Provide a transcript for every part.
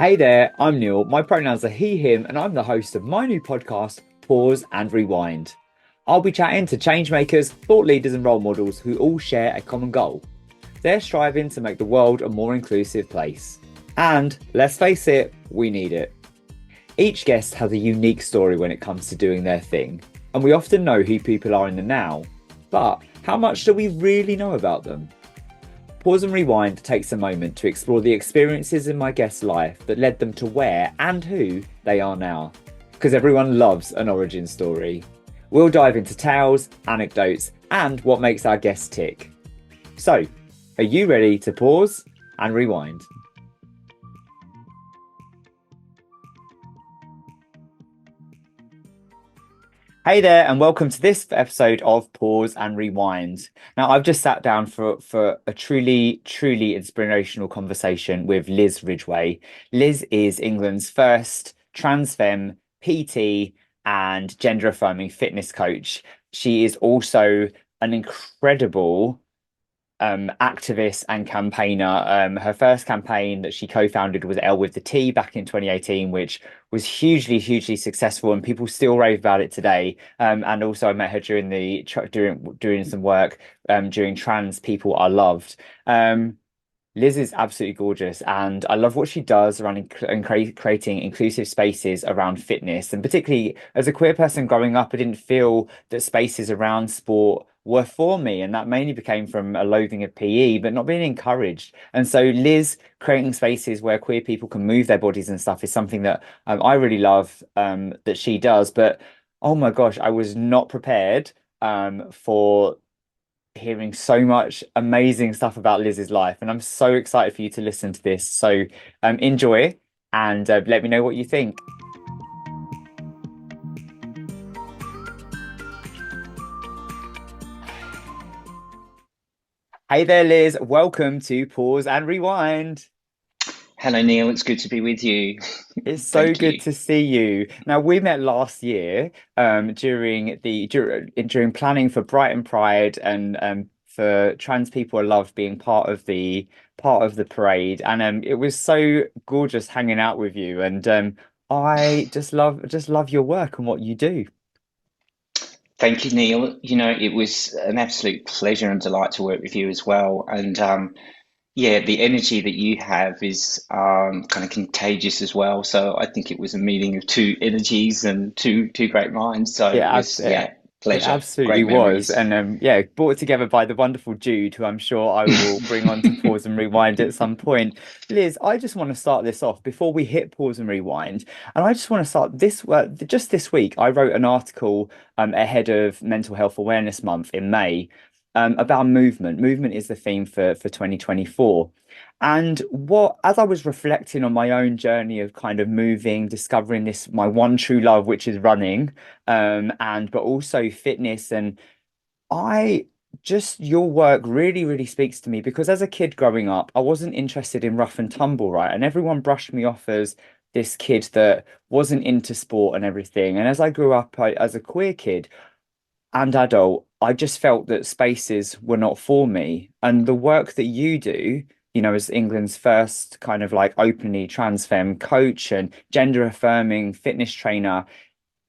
Hey there, I'm Neil. My pronouns are he, him, and I'm the host of my new podcast, Pause and Rewind. I'll be chatting to changemakers, thought leaders, and role models who all share a common goal. They're striving to make the world a more inclusive place. And let's face it, we need it. Each guest has a unique story when it comes to doing their thing, and we often know who people are in the now. But how much do we really know about them? Pause and Rewind takes a moment to explore the experiences in my guest's life that led them to where and who they are now. Because everyone loves an origin story. We'll dive into tales, anecdotes, and what makes our guests tick. So, are you ready to pause and rewind? Hey there, and welcome to this episode of Pause and Rewind. Now, I've just sat down for a truly inspirational conversation with Liz Ridgway. Liz is England's first trans-femme PT and gender-affirming fitness coach. She is also an incredible activist and campaigner. Her first campaign that she co-founded was L with the T back in 2018, which was hugely successful, and people still rave about it today. And also, I met her during doing some work during Trans People Are Loved. Liz is absolutely gorgeous, and I love what she does around creating inclusive spaces around fitness. And particularly as a queer person growing up, I didn't feel that spaces around sport were for me, and that mainly became from a loathing of PE, but not being encouraged. And so, Liz creating spaces where queer people can move their bodies and stuff is something that I really love that she does. But oh my gosh, I was not prepared for hearing so much amazing stuff about Liz's life, and I'm so excited for you to listen to this. So enjoy and let me know what you think. Hey there, Liz. Welcome to Pause and Rewind. Hello, Neil. It's good to be with you. It's so Thank good you. to see you. Now, we met last year during planning for Brighton Pride and for Trans People Are Loved being part of the parade. And it was so gorgeous hanging out with you. And I just love your work and what you do. Thank you, Neil. It was an absolute pleasure and delight to work with you as well. And yeah, the energy that you have is kind of contagious as well. So I think it was a meeting of two energies and two great minds. So It it abs was, it, yeah, it pleasure. absolutely Great was, memories. and yeah, brought together by the wonderful Jude, who I'm sure I will bring on to pause and rewind at some point. Liz, I just want to start this off before we hit pause and rewind, and I just want to start this. Just this week, I wrote an article ahead of Mental Health Awareness Month in May about movement. Movement is the theme for 2024. And as I was reflecting on my own journey of kind of moving, discovering this, my one true love, which is running, but also fitness. And I just, your work really speaks to me because as a kid growing up, I wasn't interested in rough and tumble, right? And everyone brushed me off as this kid that wasn't into sport and everything. And as I grew up as a queer kid and adult, I just felt that spaces were not for me. And the work that you do, as England's first kind of like openly trans femme coach and gender affirming fitness trainer,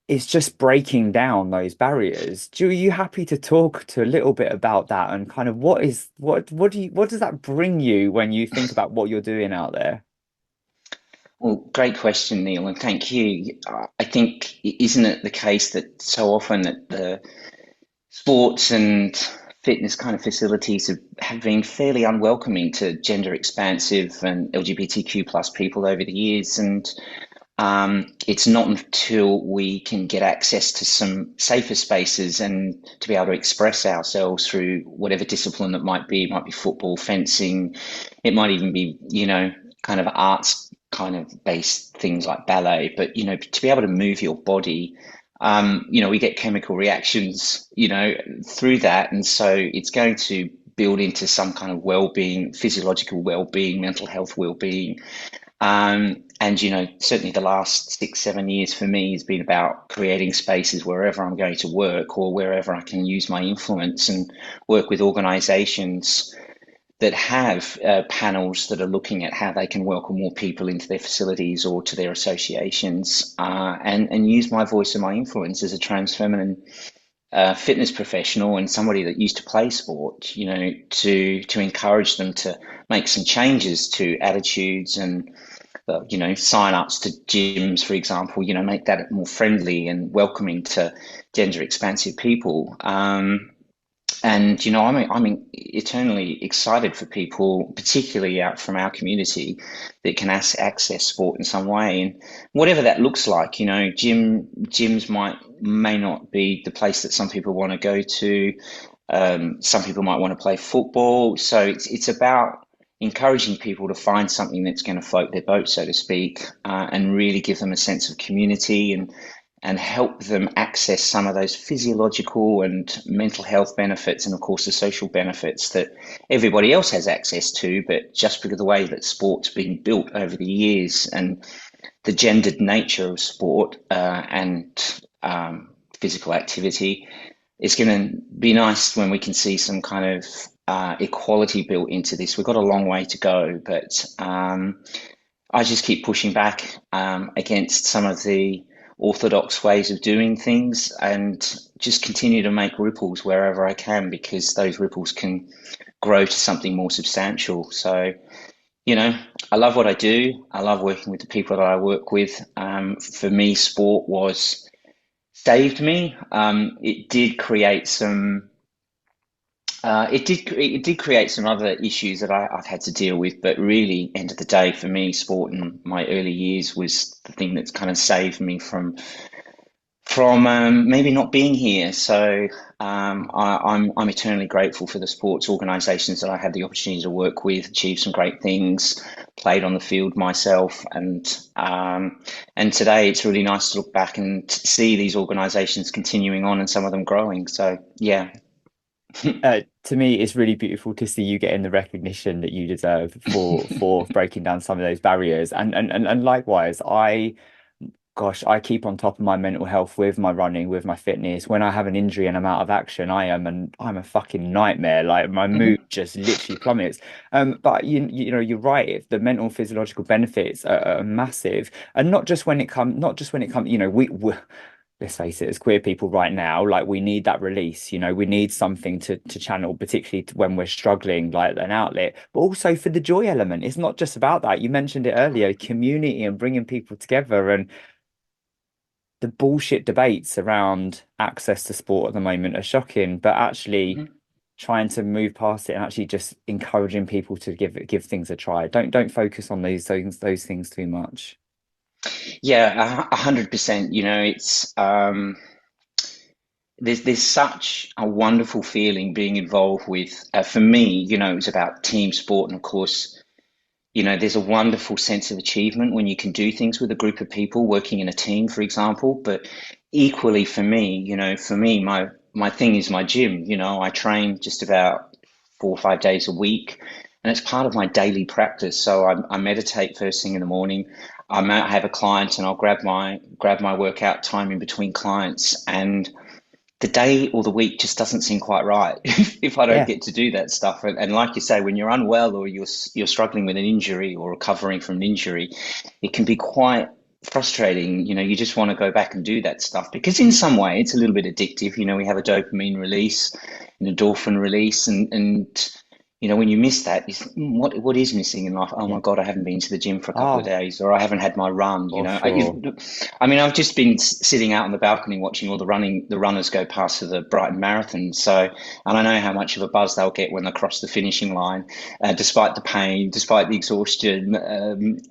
is just breaking down those barriers. Are you happy to talk to a little bit about that and kind of what does that bring you when you think about what you're doing out there? Well, great question, Neil, and thank you. I think, isn't it the case that so often that the sports and fitness kind of facilities have been fairly unwelcoming to gender expansive and LGBTQ plus people over the years. And it's not until we can get access to some safer spaces and to be able to express ourselves through whatever discipline it might be. It might be football, fencing, it might even be, kind of arts kind of based things like ballet, but to be able to move your body, we get chemical reactions, through that. And so it's going to build into some kind of well-being, physiological well-being, mental health well-being. And certainly the last 6, 7 years for me has been about creating spaces wherever I'm going to work or wherever I can use my influence and work with organizations that have panels that are looking at how they can welcome more people into their facilities or to their associations, and use my voice and my influence as a trans feminine fitness professional and somebody that used to play sport, to encourage them to make some changes to attitudes and sign-ups to gyms, for example, make that more friendly and welcoming to gender expansive people. And I'm eternally excited for people, particularly out from our community, that can access sport in some way, and whatever that looks like. Gyms may not be the place that some people want to go to. Some people might want to play football. So it's about encouraging people to find something that's going to float their boat, so to speak, and really give them a sense of community and help them access some of those physiological and mental health benefits, and of course the social benefits that everybody else has access to. But just because of the way that sport's been built over the years and the gendered nature of sport and physical activity, it's going to be nice when we can see some kind of equality built into this. We've got a long way to go, but I just keep pushing back against some of the orthodox ways of doing things, and just continue to make ripples wherever I can, because those ripples can grow to something more substantial. So, I love what I do. I love working with the people that I work with. For me, sport was saved me. It did create some. It did create some other issues that I've had to deal with, but really, end of the day, for me, sport in my early years was the thing that's kind of saved me from maybe not being here. So I'm eternally grateful for the sports organisations that I had the opportunity to work with, achieve some great things, played on the field myself, and today it's really nice to look back and see these organisations continuing on and some of them growing. So yeah. To me, it's really beautiful to see you getting the recognition that you deserve for breaking down some of those barriers. And likewise, gosh, I keep on top of my mental health with my running, with my fitness. When I have an injury and I'm out of action, I'm a fucking nightmare. Like my mood Mhm. just literally plummets. But you're right. If the mental and physiological benefits are massive, and not just when it comes, we let's face it, as queer people right now, like we need that release, we need something to channel, particularly when we're struggling, like an outlet, but also for the joy element. It's not just about that. You mentioned it earlier, community and bringing people together, and the bullshit debates around access to sport at the moment are shocking, but actually Mhm. trying to move past it and actually just encouraging people to give things a try. Don't focus on those things too much. Yeah, 100%. It's there's such a wonderful feeling being involved with. For me, it was about team sport, and of course, there's a wonderful sense of achievement when you can do things with a group of people working in a team, for example. But equally for me, my thing is my gym. I train just about 4 or 5 days a week, and it's part of my daily practice. So I meditate first thing in the morning. I might have a client, and I'll grab my workout time in between clients, and the day or the week just doesn't seem quite right if I don't Yeah. get to do that stuff. And like you say, when you're unwell or you're struggling with an injury or recovering from an injury, it can be quite frustrating. You just want to go back and do that stuff, because in some way it's a little bit addictive. We have a dopamine release, an endorphin release, and when you miss that, what is missing in life? Oh Yeah. my God, I haven't been to the gym for a couple of Oh, days, or I haven't had my run. for sure. I mean, I've just been sitting out on the balcony watching all the runners go past for the Brighton Marathon. So, and I know how much of a buzz they'll get when they cross the finishing line, despite the pain, despite the exhaustion,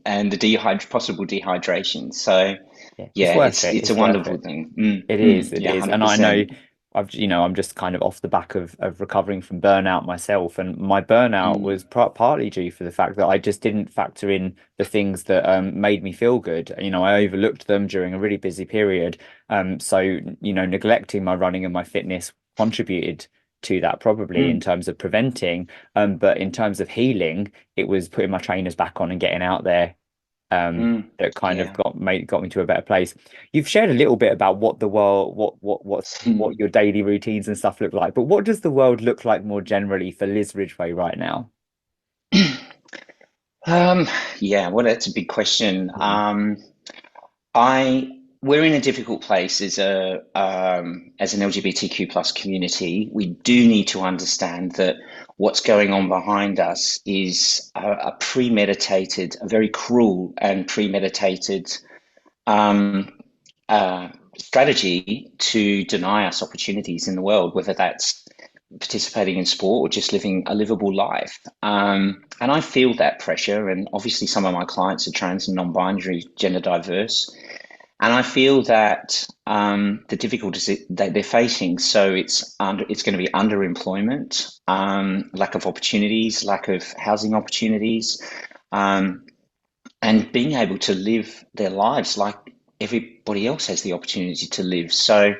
and the possible dehydration. So, Yeah, it's yeah, worth it's it. it's a It's worth wonderful it. thing. It is, it Yeah, is. And I know 100%. I'm just kind of off the back of recovering from burnout myself. And my burnout was Mm, partly due for the fact that I just didn't factor in the things that made me feel good. I overlooked them during a really busy period. So, neglecting my running and my fitness contributed to that probably in mm, terms of preventing. But in terms of healing, it was putting my trainers back on and getting out there that kind of yeah. got me to a better place. You've shared a little bit about what the world, what your daily routines and stuff look like, but what does the world look like more generally for Liz Ridgway right now? Um, yeah, well, that's a big question. Yeah. I We're in a difficult place as an LGBTQ plus community. We do need to understand that what's going on behind us is a premeditated, a very cruel and premeditated um, uh, strategy to deny us opportunities in the world, whether that's participating in sport or just living a livable life. And I feel that pressure. And obviously, some of my clients are trans and non-binary, gender diverse. And I feel that the difficulties that they're facing, so it's going to be underemployment, lack of opportunities, lack of housing opportunities, um, and being able to live their lives like everybody else has the opportunity to live. So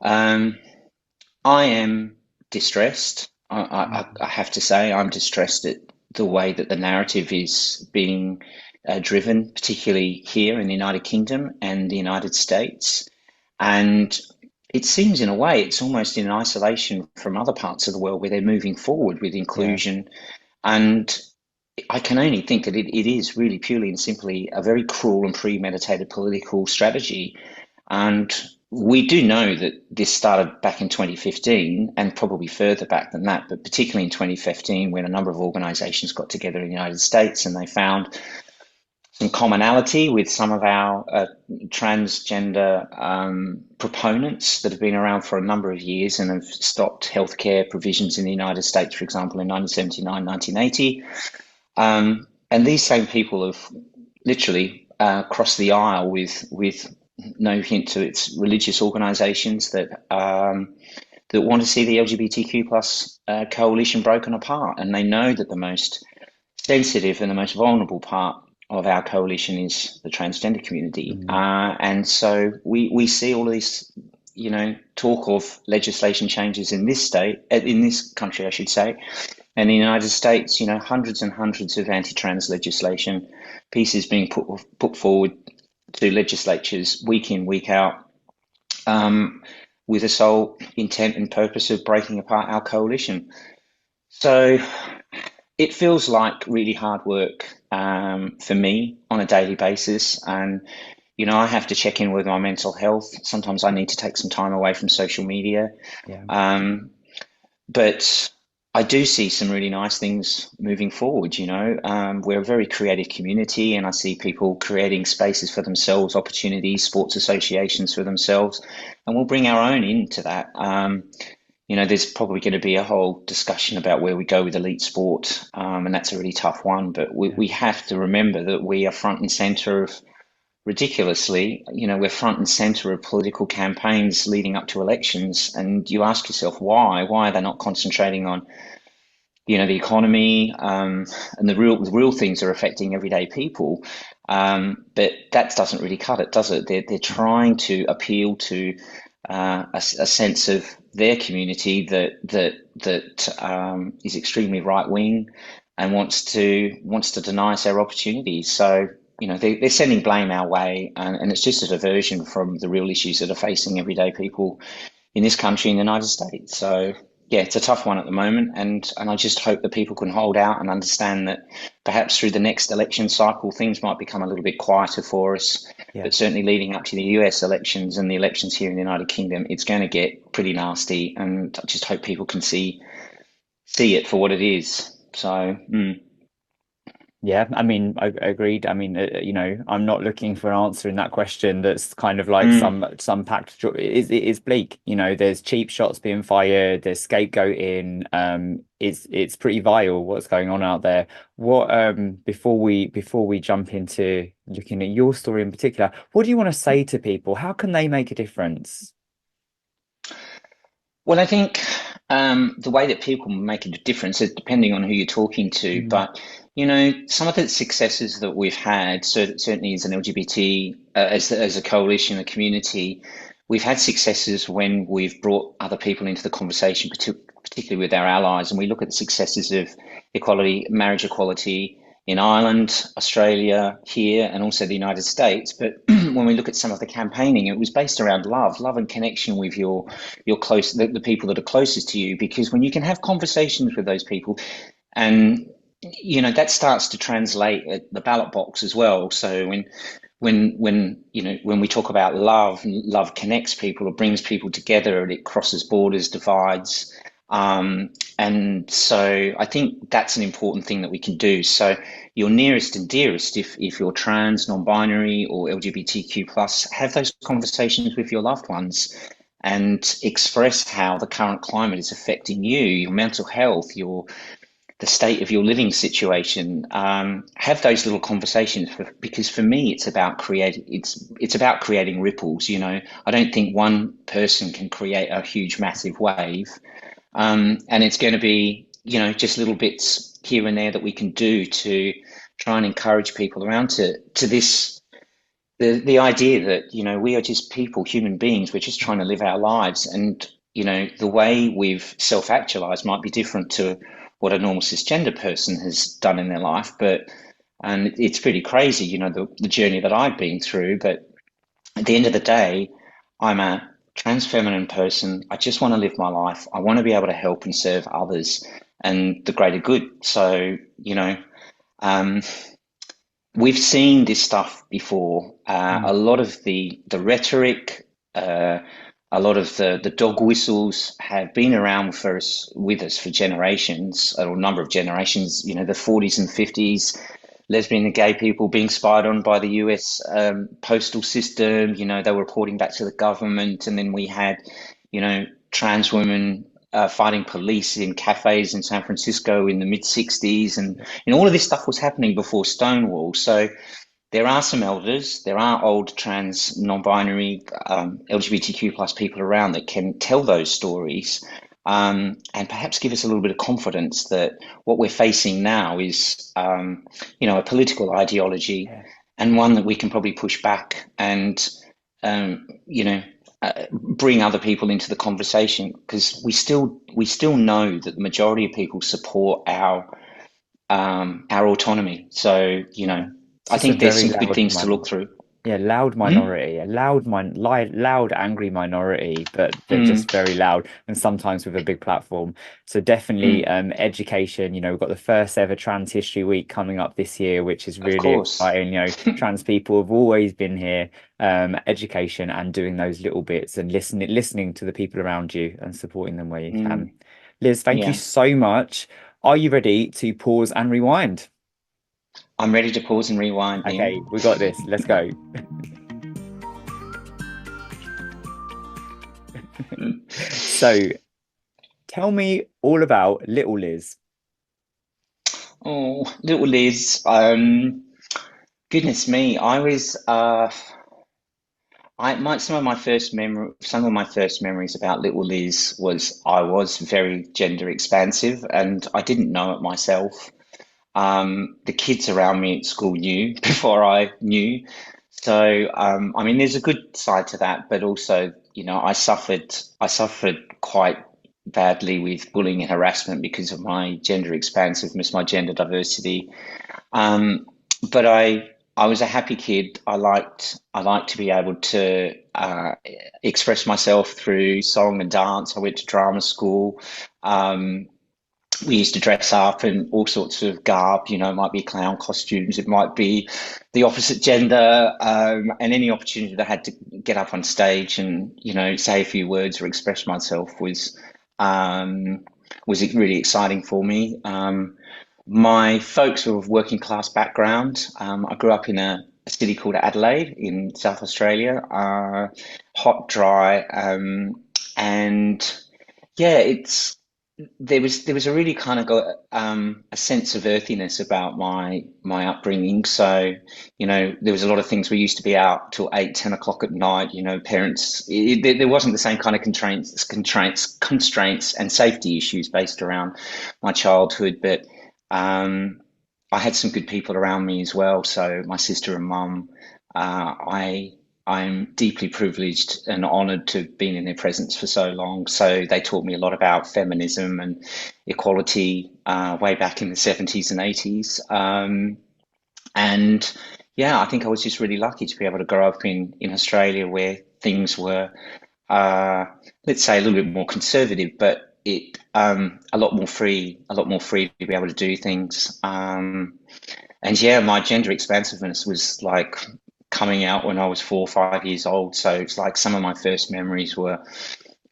um, I am distressed. I have to say, I'm distressed at the way that the narrative is being driven, particularly here in the United Kingdom and the United States. And it seems, in a way, it's almost in isolation from other parts of the world where they're moving forward with Yeah. inclusion. And I can only think that it is really purely and simply a very cruel and premeditated political strategy. And we do know that this started back in 2015 and probably further back than that, but particularly in 2015 when a number of organizations got together in the United States and they found some commonality with some of our transgender proponents that have been around for a number of years and have stopped healthcare provisions in the United States, for example, in 1979, 1980. And these same people have literally crossed the aisle with no hint to its religious organisations that want to see the LGBTQ plus coalition broken apart, and they know that the most sensitive and the most vulnerable part of our coalition is the transgender community, Mm. and so we see all of this, talk of legislation changes in this state, in this country, I should say, and in the United States, hundreds and hundreds of anti-trans legislation pieces being put forward to legislatures week in, week out, um, with the sole intent and purpose of breaking apart our coalition. So it feels like really hard work for me on a daily basis. And, I have to check in with my mental health. Sometimes I need to take some time away from social media. Yeah. Um, but I do see some really nice things moving forward. We're a very creative community, and I see people creating spaces for themselves, opportunities, sports associations for themselves, and we'll bring our own into that. There's probably going to be a whole discussion about where we go with elite sport, and that's a really tough one. But Yeah. we have to remember that we are front and center of, ridiculously, we're front and center of political campaigns leading up to elections. And you ask yourself, why? Why are they not concentrating on, the economy, and the real things are affecting everyday people? But that doesn't really cut it, does it? They're trying to appeal to a sense of their community that is extremely right wing and wants to deny us our opportunities. So they're sending blame our way, and it's just a diversion from the real issues that are facing everyday people in this country, in the United States. So yeah, it's a tough one at the moment, and I just hope that people can hold out and understand that perhaps through the next election cycle things might become a little bit quieter for us. Yeah. But certainly leading up to the US elections and the elections here in the United Kingdom, it's going to get pretty nasty, and I just hope people can see it for what it is. So Yeah, I mean, I agreed. I mean, I'm not looking for an answer in that question that's kind of like mm. some packed. It is bleak. There's cheap shots being fired. There's scapegoating. It's pretty vile what's going on out there. What before we jump into looking at your story in particular, what do you want to say to people? How can they make a difference? Well, I think the way that people make a difference is depending on who you're talking to. Mm. But some of the successes that we've had, certainly as an LGBT, as a coalition, a community, we've had successes when we've brought other people into the conversation, particularly with our allies, and we look at the successes of equality, marriage equality in Ireland, Australia, here, and also the United States. But when we look at some of the campaigning, it was based around love and connection with the people that are closest to you, because when you can have conversations with those people and that starts to translate at the ballot box as well. So when we talk about love, love connects people, it brings people together, and it crosses borders, divides. And so I think that's an important thing that we can do. So your nearest and dearest, if you're trans, non-binary, or LGBTQ plus, have those conversations with your loved ones and express how the current climate is affecting you, your mental health, the state of your living situation. Have those little conversations because for me, it's about creating ripples. I don't think one person can create a huge, massive wave, and it's going to be just little bits here and there that we can do to try and encourage people around to this. The idea that we are just people, human beings. We're just trying to live our lives, and the way we've self-actualized might be different to what a normal cisgender person has done in their life. And it's pretty crazy, the journey that I've been through. But at the end of the day, I'm a trans feminine person. I just want to live my life. I want to be able to help and serve others and the greater good. So, um, we've seen this stuff before. A Mm. lot of the rhetoric, a lot of the dog whistles have been around with us for generations, or a number of generations. The 40s and 50s, lesbian and gay people being spied on by the US postal system. They were reporting back to the government, and then we had, trans women fighting police in cafes in San Francisco in the mid 60s, and all of this stuff was happening before Stonewall. So there are some elders, there are old trans, non-binary, LGBTQ plus people around that can tell those stories, and perhaps give us a little bit of confidence that what we're facing now is, a political ideology, Yeah. and one that we can probably push back and, bring other people into the conversation, because we still know that the majority of people support our autonomy. So, It's I just a think there's very some good loud things to look minority. through. Yeah, loud Mm, minority, loud, angry minority, but they're mm, just very loud and sometimes with a big platform. So definitely mm, education, we've got the first ever Trans History Week coming up this year, which is of really course. exciting. Trans people have always been here. Education and doing those little bits and listening to the people around you and supporting them where you can. Mm, Liz, thank you yeah, so much. Are you ready to pause and rewind? I'm ready to pause and rewind, Neil. Okay, we got this. Let's go. Mm. So tell me all about Little Liz. Oh, little Liz. Goodness me, I was. I might some of my first memories about little Liz was I was very gender expansive, and I didn't know it myself. The kids around me at school knew before I knew. So, I mean, there's a good side to that, but also, I suffered quite badly with bullying and harassment because of my gender expansiveness, my gender diversity. Um, but I was a happy kid. I liked to be able to express myself through song and dance. I went to drama school. Um, we used to dress up in all sorts of garb. It might be clown costumes, it might be the opposite gender, and any opportunity that I had to get up on stage and say a few words or express myself um, was really exciting for me. My folks were of working class background. I grew up in a city called Adelaide in South Australia, hot, dry, and yeah, there was a really kind of a sense of earthiness about my upbringing. So, there was a lot of things. We used to be out till 8, 10 o'clock at night. Parents. There wasn't the same kind of constraints, and safety issues based around my childhood. But I had some good people around me as well. So my sister and mum, I'm deeply privileged and honoured to have been in their presence for so long. So they taught me a lot about feminism and equality way back in the 70s and 80s. And yeah, I think I was just really lucky to be able to grow up in Australia where things were, uh, let's say, a little bit more conservative, but it a lot more free to be able to do things. And yeah, my gender expansiveness was like coming out when I was 4 or 5 years old. So it's like some of my first memories were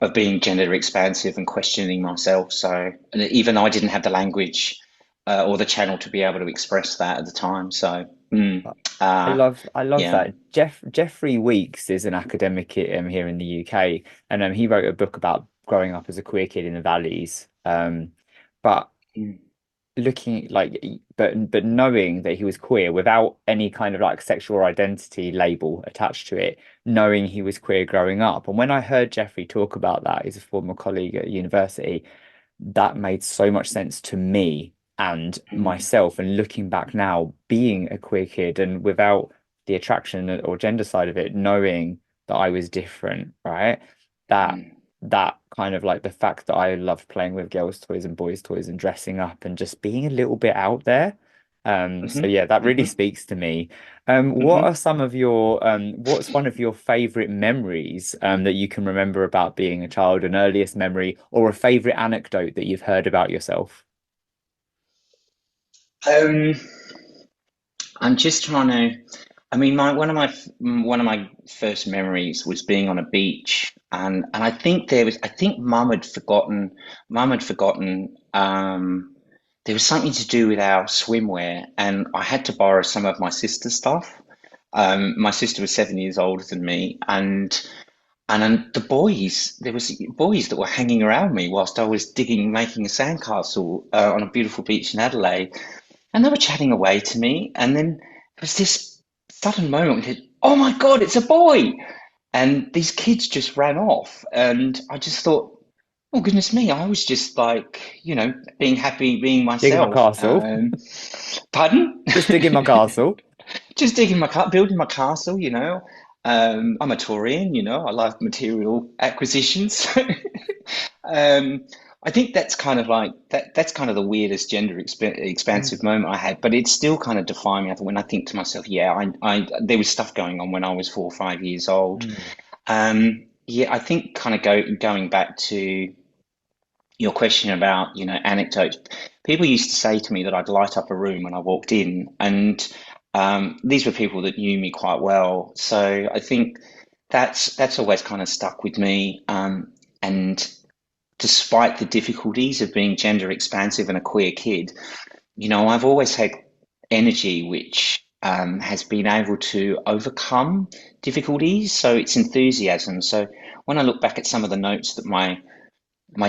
of being gender expansive and questioning myself. So and even though I didn't have the language or the channel to be able to express that at the time. So uh, I love yeah. that. Jeffrey Weeks is an academic here in the UK, and he wrote a book about growing up as a queer kid in the valleys. But Mm, looking like but knowing that he was queer without any kind of like sexual identity label attached to it, knowing he was queer growing up. And when I heard Jeffrey talk about that, he's a former colleague at university, that made so much sense to me and mm, myself. And looking back now, being a queer kid and without the attraction or gender side of it, knowing that I was different, right? That mm, that kind of like the fact that I loved playing with girls' toys and boys' toys and dressing up and just being a little bit out there. So hmm yeah, that really hmm speaks to me. What are hmm some of your what's one of your favorite memories that you can remember about being a child, an earliest memory, or a favorite anecdote that you've heard about yourself? Um, I'm just trying to. I mean, my one of my first memories was being on a beach, and I think there was. I think Mum had forgotten. Mum had forgotten. There was something to do with our swimwear, and I had to borrow some of my sister's stuff. My sister was 7 years older than me, and then the boys, there was boys that were hanging around me whilst I was digging, making a sandcastle on a beautiful beach in Adelaide. And they were chatting away to me, and then there was this sudden moment that, oh my God, it's a boy! And these kids just ran off, and I just thought, oh goodness me, I was just like, being happy, being Digging my myself. castle. Pardon? Just digging my castle. Just building my castle. I'm a Taurian, I like material acquisitions. Um, I think that's kind of like that. That's kind of the weirdest expansive Mm. moment I had, but it's still kind of defined me. When I think to myself, yeah, there was stuff going on when I was 4 or 5 years old. Mm. Yeah, I think kind of going back to your question about, anecdotes. People used to say to me that I'd light up a room when I walked in, and these were people that knew me quite well. So I think that's always kind of stuck with me. And despite the difficulties of being gender expansive and a queer kid, I've always had energy which has been able to overcome difficulties. So it's enthusiasm. So when I look back at some of the notes that my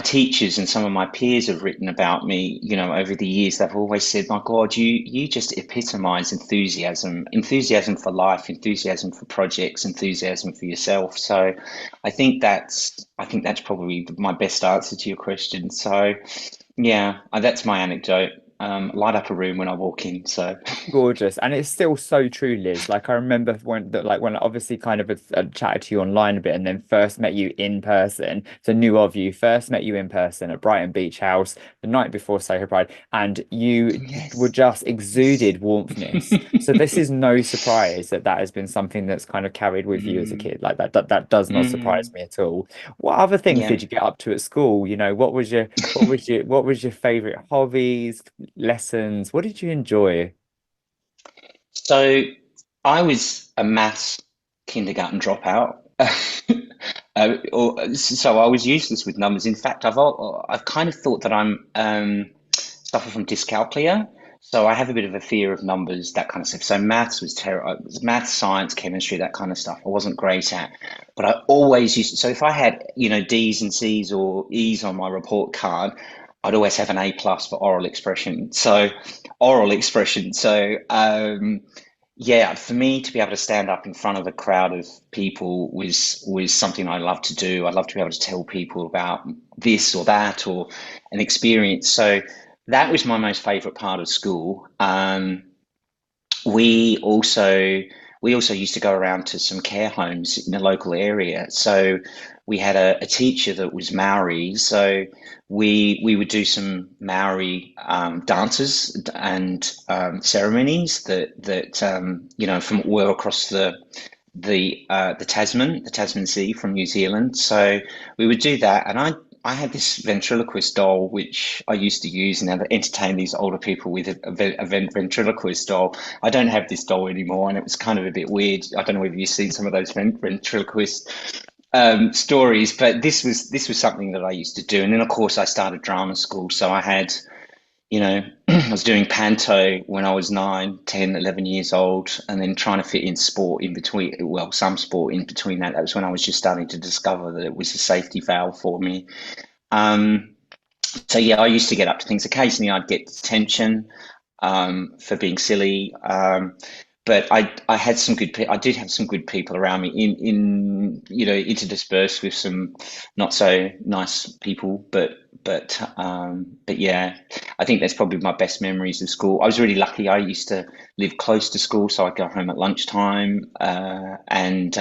teachers and some of my peers have written about me, over the years, they've always said, "My God, you just epitomize enthusiasm for life, enthusiasm for projects, enthusiasm for yourself." So I think that's probably my best answer to your question. So yeah, that's my anecdote. Light up a room when I walk in. So Gorgeous, and it's still so true, Liz. Like I remember when I obviously kind of chatted to you online a bit, and then first met you in person. So knew of you, first met you in person at Brighton Beach House the night before Soho Pride, and you were yes. just exuded warmthness. So this is no surprise that that has been something that's kind of carried with you as a Mm, kid. Like that does not surprise mm, me at all. What other things yeah. did you get up to at school? What was your favorite hobbies, lessons? What did you enjoy? So I was a maths kindergarten dropout. So I was useless with numbers. In fact, I've kind of thought that I'm suffer from dyscalculia. So I have a bit of a fear of numbers, that kind of stuff. So maths was terrible. Maths, science, chemistry, that kind of stuff. I wasn't great at, but I always used to. So if I had, D's and C's or E's on my report card, I'd always have an A plus for oral expression. So oral expression. So yeah, for me to be able to stand up in front of a crowd of people was something I love to do. I love to be able to tell people about this or that or an experience. So that was my most favorite part of school. We also we also used to go around to some care homes in the local area. So we had a teacher that was Maori. So we would do some Maori dances and ceremonies that from were across the Tasman Sea from New Zealand. So we would do that, and I had this ventriloquist doll which I used to use and entertain these older people with a ventriloquist doll. I don't have this doll anymore, and it was kind of a bit weird. I don't know whether you've seen some of those ventriloquist stories, but this was something that I used to do. And then, of course, I started drama school, so I had, I was doing panto when I was 9, 10, 11 years old, and then trying to fit in sport in between, well, some sport in between that. That was when I was just starting to discover that it was a safety valve for me. Um, so yeah, I used to get up to things. Occasionally, I'd get detention for being silly. But I had some good I did have some good people around me interdispersed with some not so nice people, but yeah, I think that's probably my best memories of school. I was really lucky. I used to live close to school, so I'd go home at lunchtime, and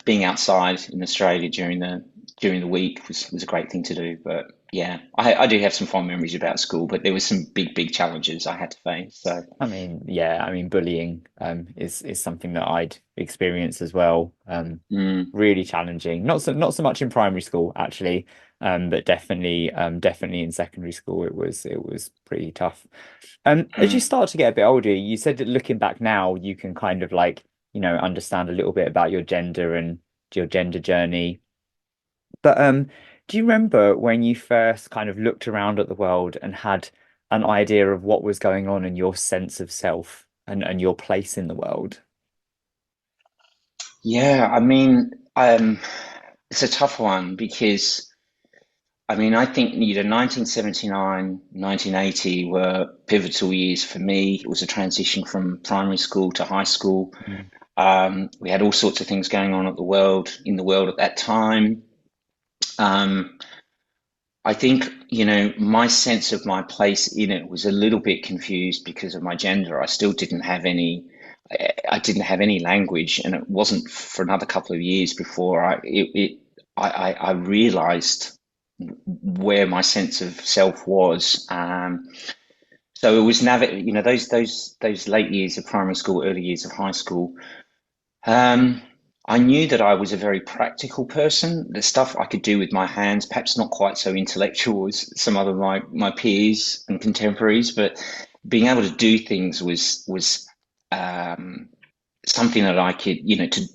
being outside in Australia during the week was a great thing to do. But yeah, I do have some fond memories about school, but there was some big challenges I had to face. So I mean, yeah, I mean, bullying is something that I'd experienced as well. mm, Really challenging. Not so much in primary school actually, but definitely in secondary school it was pretty tough. As you mm. start to get a bit older, you said that looking back now, you can kind of like, understand a little bit about your gender and your gender journey. But do you remember when you first kind of looked around at the world and had an idea of what was going on in your sense of self and your place in the world? Yeah, I mean, it's a tough one because I mean, I think 1979, 1980 were pivotal years for me. It was a transition from primary school to high school. Mm. We had all sorts of things going on in the world at that time. Um, I think, my sense of my place in it was a little bit confused because of my gender. I didn't have any language, and it wasn't for another couple of years before I realized where my sense of self was. So it was those late years of primary school, early years of high school. Um, I knew that I was a very practical person. The stuff I could do with my hands, perhaps not quite so intellectual as some other my peers and contemporaries, but being able to do things was um, something that I could,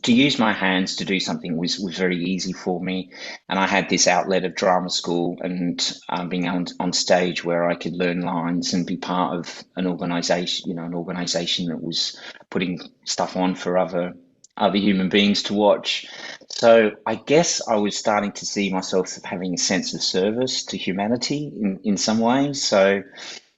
to use my hands to do something was very easy for me. And I had this outlet of drama school and being on stage where I could learn lines and be part of an organization that was putting stuff on for other human beings to watch. So I guess I was starting to see myself having a sense of service to humanity in some ways. So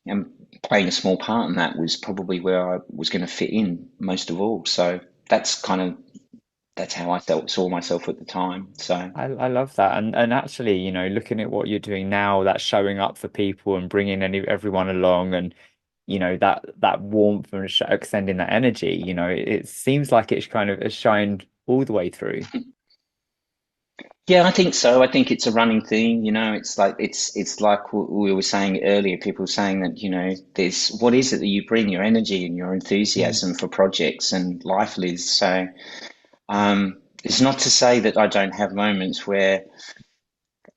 and playing a small part in that was probably where I was going to fit in most of all. So that's how I saw myself at the time. So I love that. And actually, looking at what you're doing now, that's showing up for people and bringing everyone along and that warmth and extending that energy, it seems like it's kind of has shined all the way through. yeah, I think so. I think it's a running theme. It's like what we were saying earlier. People saying that there's what is it that you bring your energy and your Mm. enthusiasm for projects and life, Liz. So it's not to say that I don't have moments where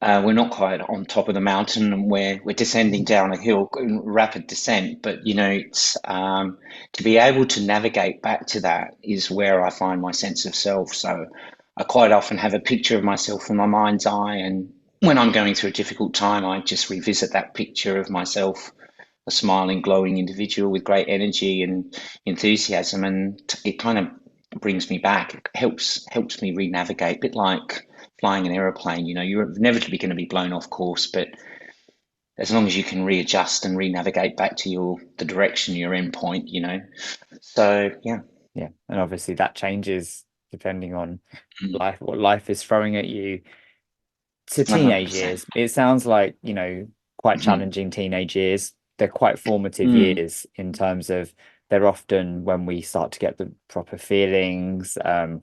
we're not quite on top of the mountain and we're descending down a hill in rapid descent, but it's to be able to navigate back to that is where I find my sense of self. So I quite often have a picture of myself in my mind's eye, and when I'm going through a difficult time, I just revisit that picture of myself, a smiling, glowing individual with great energy and enthusiasm, and it kind of brings me back. It helps me re-navigate, a bit like flying an aeroplane. You're inevitably going to be blown off course, but as long as you can readjust and re-navigate back to the direction, your end point. So yeah. Yeah. And obviously that changes depending on Mm, life, what life is throwing at you to teenage 100%. years. It sounds like, quite Mhm. challenging teenage years. They're quite formative Mm, years in terms of they're often when we start to get the proper feelings,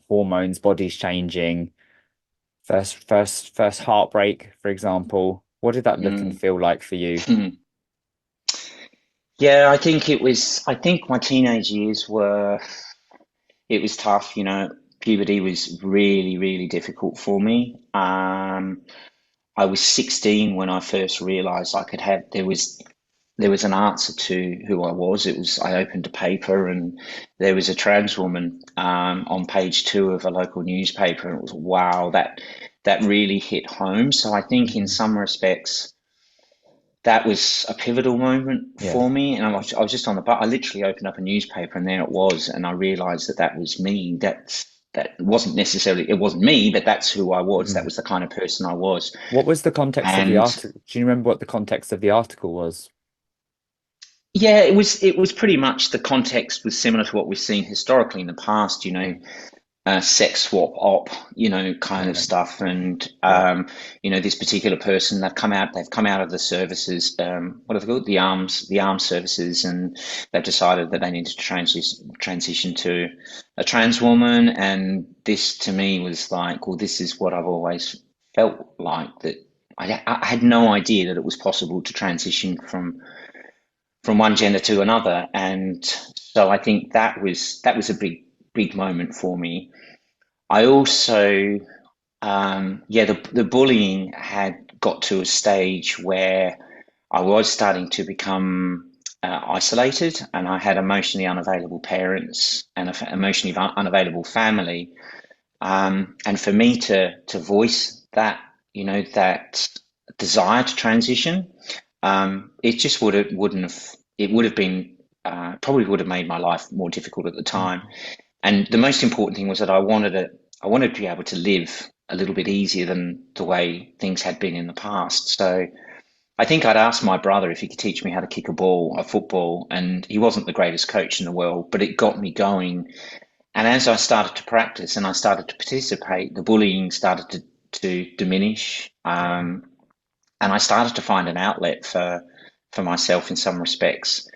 hormones, bodies changing, first heartbreak, for example. What did that look and mm. feel like for you? Yeah, I think my teenage years it was tough. Puberty was really, really difficult for me. I was 16 when I first realized I could have, there was an answer to who I was. It was, I opened a paper and there was a trans woman on page two of a local newspaper, and it was wow, that really hit home. So I think in Mhm. some respects that was a pivotal moment Yeah. for me. And I was just on the I literally opened up a newspaper and there it was, and I realized that that was me. That wasn't necessarily, it wasn't me, but that's who I was. That Mhm. was the kind of person I was. What was the context of the And article? Do you remember what the context of the article was? yeah, it was pretty much, the context was similar to what we've seen historically in the past, Yeah. sex swap op, kind of Right. stuff. And Yeah. this particular person, they've come out of the services, what are they called? The armed services, and they've decided that they need to transition to a trans woman. And this to me was like, well, this is what I've always felt like, that I had no idea that it was possible to transition from one gender to another. And so I think that was a big moment for me. I also, yeah, the bullying had got to a stage where I was starting to become isolated, and I had emotionally unavailable parents and an emotionally unavailable family. And for me to voice that, that desire to transition, it just wouldn't have, it would have been, probably would have made my life more difficult at the time. Mhm. And the most important thing was that I wanted to be able to live a little bit easier than the way things had been in the past. So I think I'd asked my brother if he could teach me how to kick a football, and he wasn't the greatest coach in the world, but it got me going. And as I started to practice and I started to participate, the bullying started to diminish. And I started to find an outlet for myself in some respects.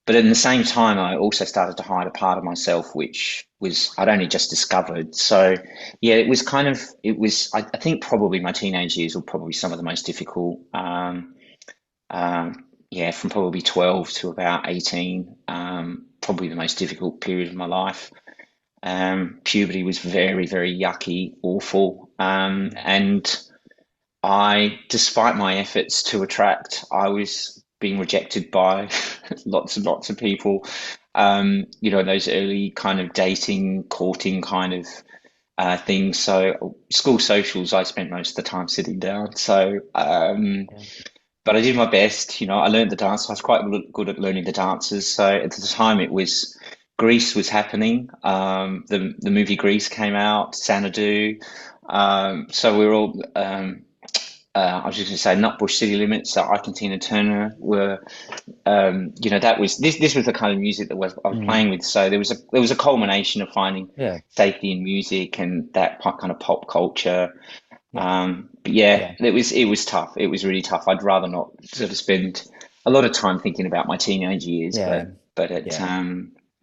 But at the same time, I also started to hide a part of myself, which was I'd only just discovered. So yeah, I think probably my teenage years were probably some of the most difficult. Yeah, from probably 12 to about 18, probably the most difficult period of my life. Puberty was very, very yucky, awful. And despite my efforts to attract, I was being rejected by lots and lots of people. Those early kind of dating, courting kind of things. So school socials, I spent most of the time sitting down. So, Yeah. but I did my best. I learned the dance. I was quite good at learning the dances. So at the time, Grease was happening. The movie Grease came out, Xanadu. So we were all. I was just going to say Nutbush City Limits, so Ike and Tina Turner were, that was this was the kind of music that I was Mm. playing with. So there was a culmination of finding Yeah. safety in music and that kind of pop culture. Yeah. But yeah, Yeah. it was tough. It was really tough. I'd rather not sort of spend a lot of time thinking about my teenage years, Yeah. but Yeah.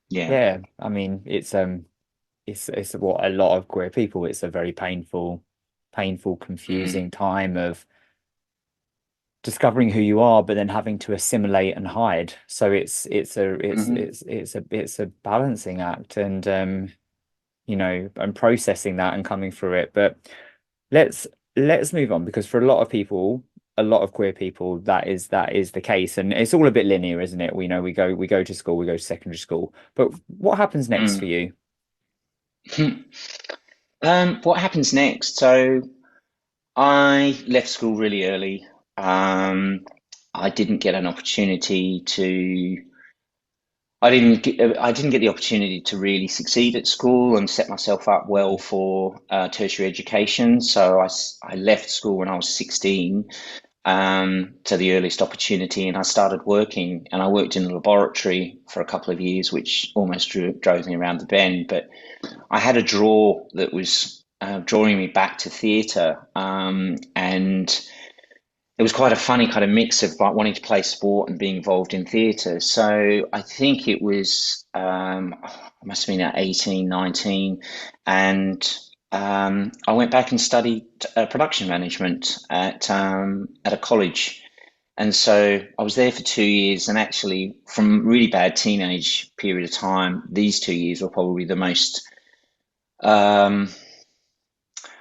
yeah. Yeah. I mean, it's what a lot of queer people, it's a very painful, Mm, confusing time of discovering who you are, but then having to assimilate and hide. So hmm it's a balancing act, and and processing that and coming through it. But let's let's move on, because for a lot of people, a lot of queer people, that is the case. And it's all a bit linear, isn't it? We go to school, we go to secondary school. But what happens next for mm. you? What happens next? So I left school really early. Um, I didn't get an opportunity to. I didn't get the opportunity to really succeed at school and set myself up well for tertiary education. So I left school when I was 16, to the earliest opportunity, and I started working. And I worked in a laboratory for a couple of years, which almost drove me around the bend. But I had a draw that was drawing me back to theatre, and it was quite a funny kind of mix of like wanting to play sport and being involved in theatre. So I think it was, I must have been at 18, 19, and I went back and studied production management at a college. And so I was there for 2 years, and actually, from really bad teenage period of time, these 2 years were probably the most. Um,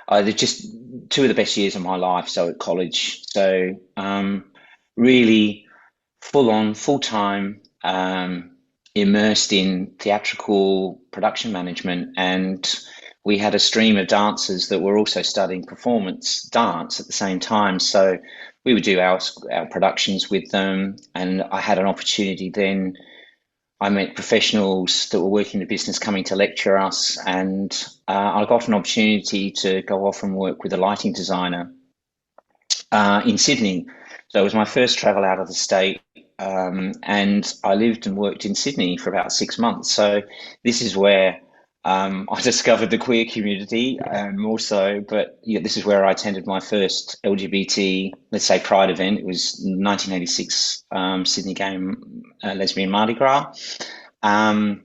they just two of the best years of my life. So at college, so really full on, full time, immersed in theatrical production management, and we had a stream of dancers that were also studying performance dance at the same time. So we would do our productions with them, and I had an opportunity then. I met professionals that were working in the business coming to lecture us, and I got an opportunity to go off and work with a lighting designer in Sydney. So it was my first travel out of the state, and I lived and worked in Sydney for about 6 months. So this is where I discovered the queer community, Yeah. more so. But yeah, this is where I attended my first LGBT, let's say, Pride event. It was 1986 Sydney Gay Lesbian Mardi Gras. Um,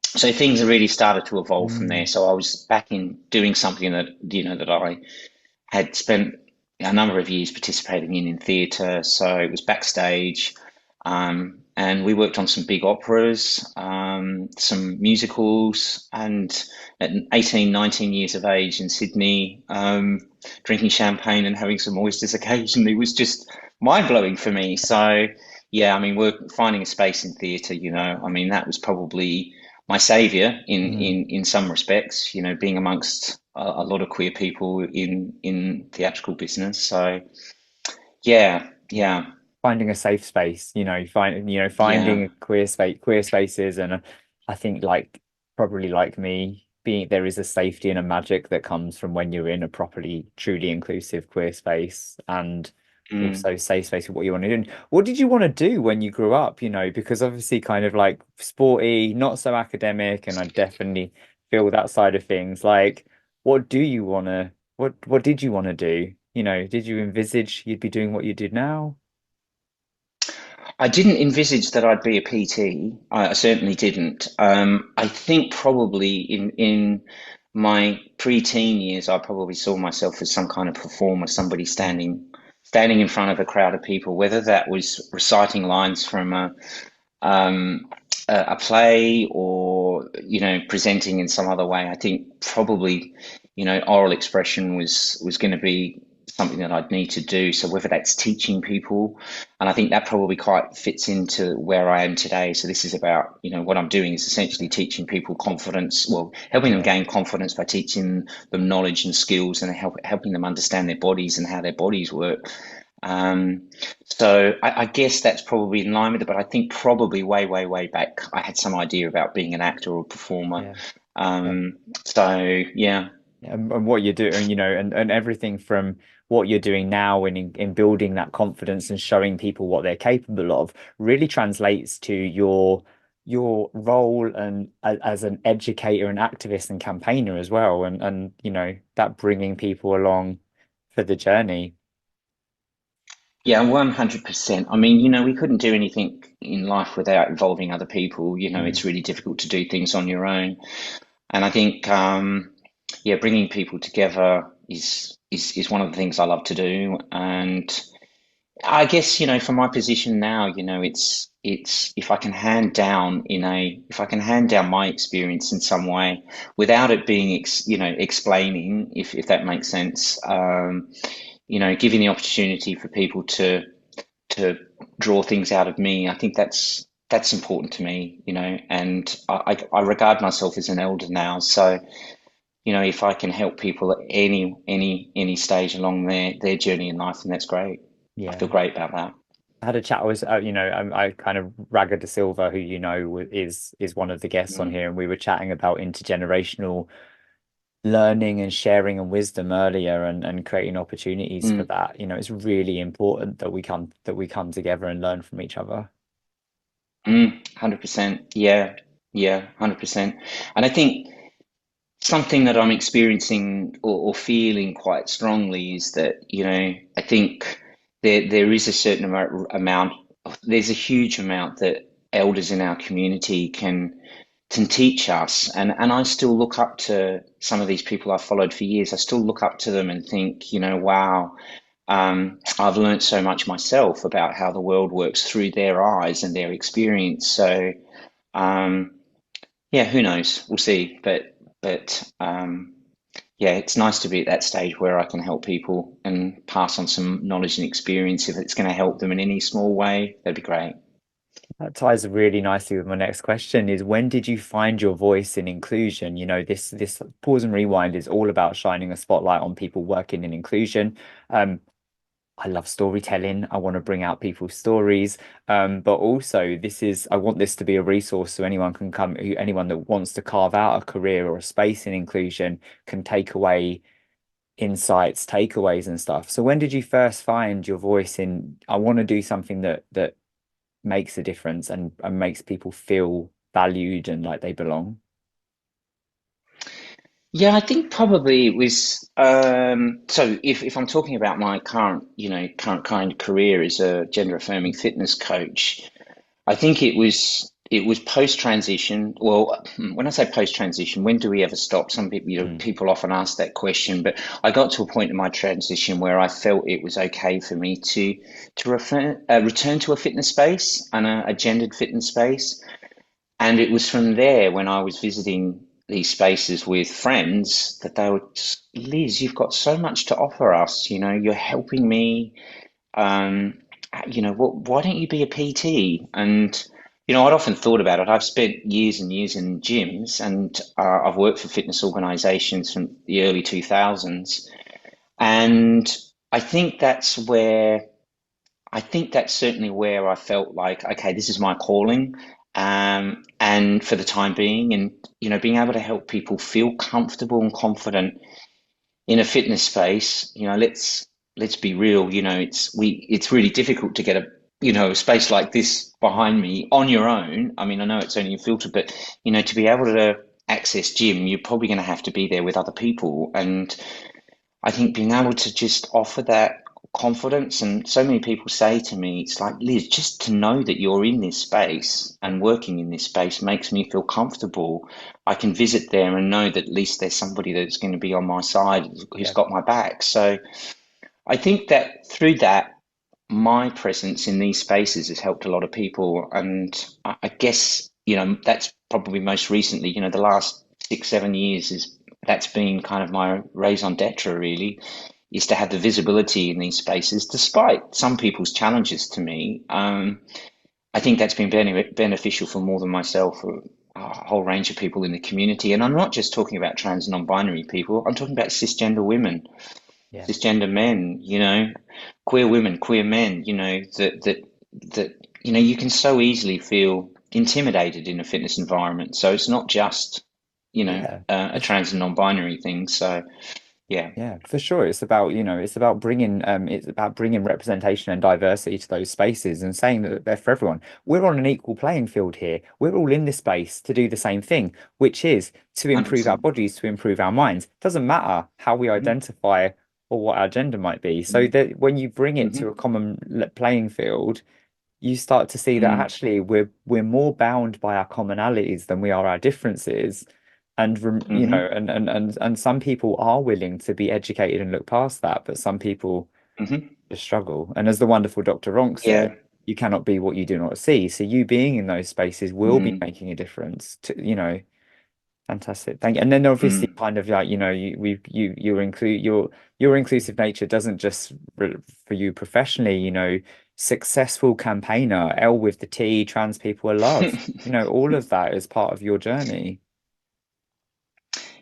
so things have really started to evolve from there. Mm. So I was back in doing something that that I had spent a number of years participating in theatre. So it was backstage, and we worked on some big operas, some musicals, and at 18, 19 years of age in Sydney, drinking champagne and having some oysters occasionally was just mind blowing for me. So, yeah, I mean, finding a space in theatre, I mean, that was probably my savior Mm. in some respects, being amongst a lot of queer people in theatrical business. So yeah, yeah, Finding a safe space, yeah. finding a queer spaces, and I think like probably like me, being there is a safety and a magic that comes from when you're in a properly truly inclusive queer space, and Mm. also safe space for what you want to do. And what did you want to do when you grew up? Because obviously kind of like sporty, not so academic, and I definitely feel that side of things. Like, what do you want to, what did you want to do? Did you envisage you'd be doing what you did now? I didn't envisage that I'd be a PT. I certainly didn't. I think probably in my pre-teen years, I probably saw myself as some kind of performer, somebody standing in front of a crowd of people, whether that was reciting lines from um, a play or presenting in some other way. I think probably oral expression was going to be something that I'd need to do. So whether that's teaching people, and I think that probably quite fits into where I am today. So this is about what I'm doing is essentially teaching people confidence, well, helping them Yeah. gain confidence by teaching them knowledge and skills and helping them understand their bodies and how their bodies work. Um, so I guess that's probably in line with it, but I think probably way, way, way back, I had some idea about being an actor or performer. Yeah. Um, so yeah. And what you're doing, and everything from what you're doing now in building that confidence and showing people what they're capable of really translates to your role and as an educator and activist and campaigner as well, and that bringing people along for the journey. Yeah, 100%. I mean, we couldn't do anything in life without involving other people. Mm. It's really difficult to do things on your own. And I think, yeah, bringing people together is one of the things I love to do. And I guess, from my position now, it's if I can hand down my experience in some way without it being explaining, if that makes sense. Giving the opportunity for people to draw things out of me, I think that's important to me, and I regard myself as an elder now. So, if I can help people at any stage along their journey in life, then that's great. I feel Yeah. great about that. I had a chat. I was, I kind of Raga de Silva, who is one of the guests on Mm, here, and we were chatting about intergenerational learning and sharing and wisdom earlier, and creating opportunities for mm, that. It's really important that we come together and learn from each other. 100%. Yeah, yeah, 100%. And I think something that I'm experiencing or feeling quite strongly is that, I think there is a certain amount there's a huge amount that elders in our community can teach us. And I still look up to some of these people I've followed for years. I still look up to them and think, wow, I've learned so much myself about how the world works through their eyes and their experience. So, um, yeah, who knows? We'll see. But yeah, it's nice to be at that stage where I can help people and pass on some knowledge and experience. If it's going to help them in any small way, that'd be great. That ties really nicely with my next question is when did you find your voice in inclusion? You know, this pause and rewind is all about shining a spotlight on people working in inclusion. Um, I love storytelling. I want to bring out people's stories. But also I want this to be a resource so anyone can come, anyone that wants to carve out a career or a space in inclusion can take away insights, takeaways and stuff. So when did you first find your voice in, I want to do something that makes a difference and makes people feel valued and like they belong? Yeah, I think probably it was so if I'm talking about my current, current kind of career as a gender affirming fitness coach, I think it was post transition. Well, when I say post transition, when do we ever stop? Some people, Mm, people often ask that question, but I got to a point in my transition where I felt it was okay for me to return to a fitness space and a gendered fitness space. And it was from there when I was visiting these spaces with friends that they were just, Liz, you've got so much to offer us. You're helping me. Um, why don't you be a PT? And I'd often thought about it. I've spent years and years in gyms, and I've worked for fitness organizations from the early 2000s. And I think that's where I think that's certainly where I felt like, okay, this is my calling. And for the time being, and being able to help people feel comfortable and confident in a fitness space, let's be real, it's really difficult to get a space like this behind me on your own. I mean, I know it's only a filter, but to be able to access gym, you're probably going to have to be there with other people. And I think being able to just offer that confidence, and so many people say to me, it's like, Liz, just to know that you're in this space and working in this space makes me feel comfortable. I can visit there and know that at least there's somebody that's going to be on my side who's yeah. got my back. So I think that through that, my presence in these spaces has helped a lot of people. And I guess, that's probably most recently, the last 6, 7 years is that's been kind of my raison d'etre really, is to have the visibility in these spaces, despite some people's challenges to me. I think that's been beneficial for more than myself, for a whole range of people in the community. And I'm not just talking about trans and non-binary people, I'm talking about cisgender women, Yeah. cisgender men, queer women, queer men, that you can so easily feel intimidated in a fitness environment. So it's not just, Yeah. a trans and non-binary thing. So yeah. Yeah, for sure. It's about bringing representation and diversity to those spaces and saying that they're for everyone. We're on an equal playing field here. We're all in this space to do the same thing, which is to improve our 100%. bodies, to improve our minds. Doesn't matter how we Hmm. identify or what our gender might be. So Hmm. that when you bring it to a Hmm. common playing field, you start to see that Mm. actually we're more bound by our commonalities than we are our differences. And Hmm. and some people are willing to be educated and look past that, but some people Hmm. just struggle. And as the wonderful Dr. Ronk said, Yeah. you cannot be what you do not see. So you being in those spaces will be Mm. making a difference fantastic. Thank you. And then obviously Mm. kind of like, your inclusive nature doesn't just for you professionally, successful campaigner, L with the T, trans people are love. All of that is part of your journey.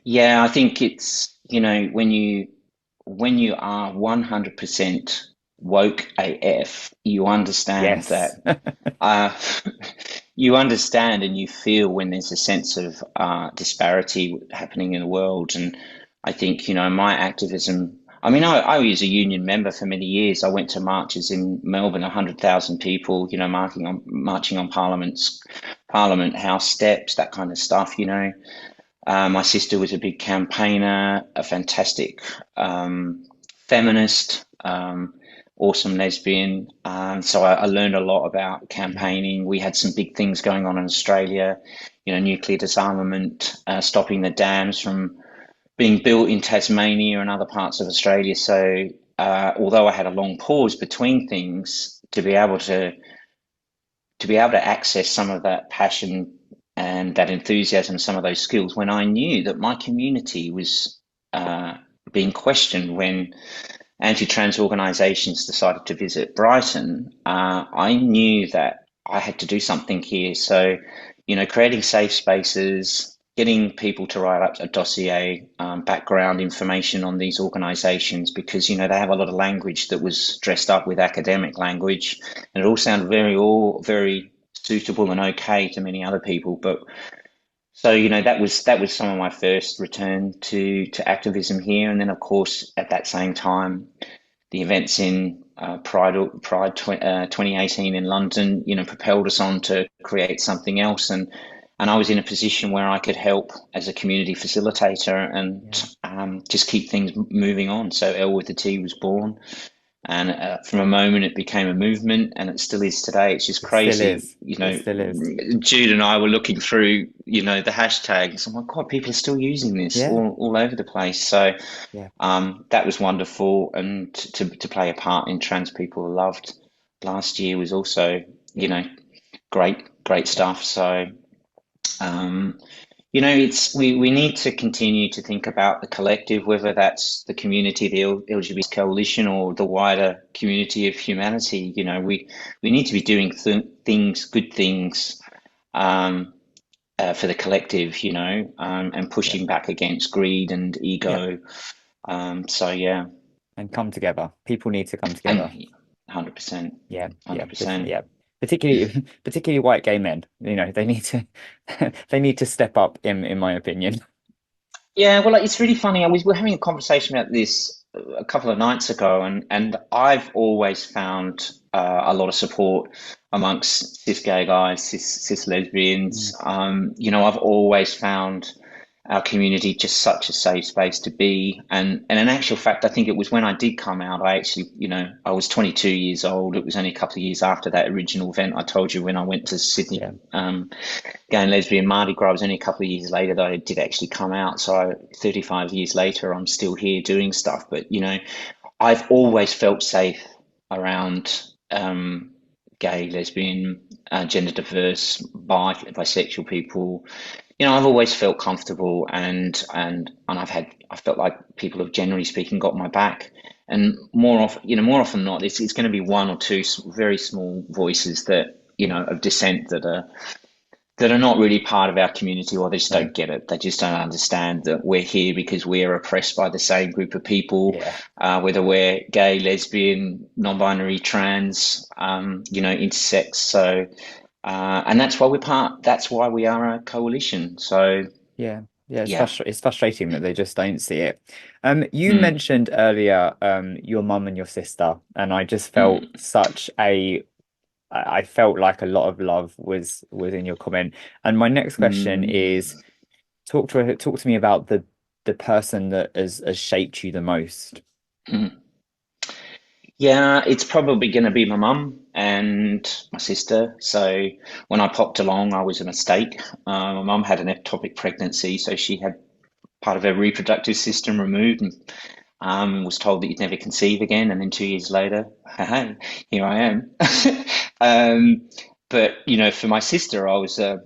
Yeah, I think it's, when you are 100% woke AF, you understand Yes. that uh, you understand and you feel when there's a sense of disparity happening in the world. And I think, my activism, I mean, I was a union member for many years. I went to marches in Melbourne, 100,000 people, marching on Parliament House steps, that kind of stuff. My sister was a big campaigner, a fantastic feminist, awesome lesbian. So I learned a lot about Mm. campaigning. We had some big things going on in Australia, nuclear disarmament, stopping the dams from being built in Tasmania and other parts of Australia. So although I had a long pause between things, to be able to access some of that passion and that enthusiasm, some of those skills, when I knew that my community was being questioned when anti-trans organisations decided to visit Brighton. I knew that I had to do something here. So, creating safe spaces, getting people to write up a dossier, background information on these organisations, because they have a lot of language that was dressed up with academic language, and it all sounded all very suitable and okay to many other people, but so, that was some of my first return to activism here, and then of course at that same time, the events in Pride 2018 in London, propelled us on to create something else, and I was in a position where I could help as a community facilitator and Yeah. just keep things moving on. So L with the T was born, and from a moment, it became a movement, and it still is today. It's just It still crazy. is. It still is. Jude and I were looking through, the hashtags. I'm like, God, people are still using this Yeah. all over the place. So Yeah. that was wonderful. And to play a part in Trans People Are Loved last year was also, Yeah. great Yeah. stuff. So, um, it's we need to continue to think about the collective, whether that's the community, the LGBT coalition, or the wider community of humanity. We need to be doing things, good things, um, for the collective. And Yeah. pushing back against greed and Yeah. ego. So yeah, And come together. People need to come and together. 100%, Yeah. Yeah. 100%. Yeah. Particularly white gay men. They need to they need to step up in my opinion. Yeah, well, it's really funny. We were having a conversation about this a couple of nights ago, and I've always found a lot of support amongst cis gay guys, cis lesbians. Mm. I've always found our community just such a safe space to be. And in actual fact, I think it was when I did come out, I actually, I was 22 years old. It was only a couple of years after that original event I told you when I went to Sydney. Yeah. Gay and lesbian Mardi Gras was only a couple of years later that I did actually come out. So 35 years later, I'm still here doing stuff. But, I've always felt safe around gay, lesbian, gender diverse, bisexual people. I've always felt comfortable, and I felt like people have generally speaking got my back. And more often than not, it's going to be one or two very small voices that, Yeah. of dissent that are not really part of our community, or they just No. don't get it. They just don't understand that we're here because we're oppressed by the same group of people, Yeah. whether we're gay, lesbian, non-binary, trans, intersex. So, and that's why we're part. That's why we are a coalition. So, Yeah. Yeah, yeah. it's frustrating that they just don't see it. You Mm, mentioned earlier your mum and your sister, and I just felt mm, I felt like a lot of love was in your comment. And my next question is mm, talk to me about the person that has shaped you the most. mm. Yeah, it's probably going to be my mum and my sister. So when I popped along, I was a mistake. My mum had an ectopic pregnancy, so she had part of her reproductive system removed, and was told that you'd never conceive again. And then 2 years later, hey, here I am. um, but for my sister, I was a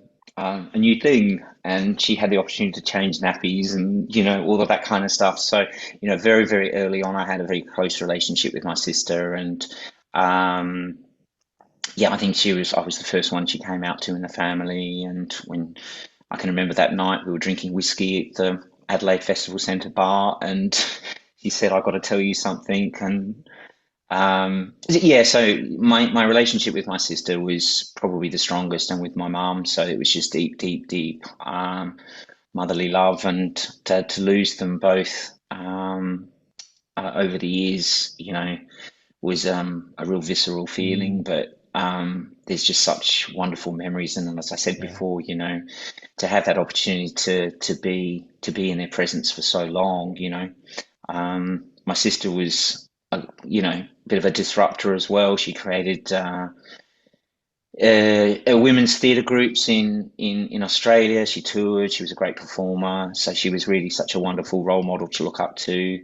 new thing, and she had the opportunity to change nappies and all of that kind of stuff. So very very early on, I had a very close relationship with my sister, and um, yeah, I think I was the first one she came out to in the family. And when I can remember that night, we were drinking whiskey at the Adelaide Festival Centre bar, and she said, "I got to tell you something." And yeah, so my relationship with my sister was probably the strongest, and with my mum, so it was just deep, deep, deep motherly love, and to lose them both over the years, was a real visceral feeling. Mm, But there's just such wonderful memories, and as I said yeah. before, to have that opportunity to be in their presence for so long. My sister was a bit of a disruptor as well. She created women's theatre groups in Australia. She toured. She was a great performer. So she was really such a wonderful role model to look up to.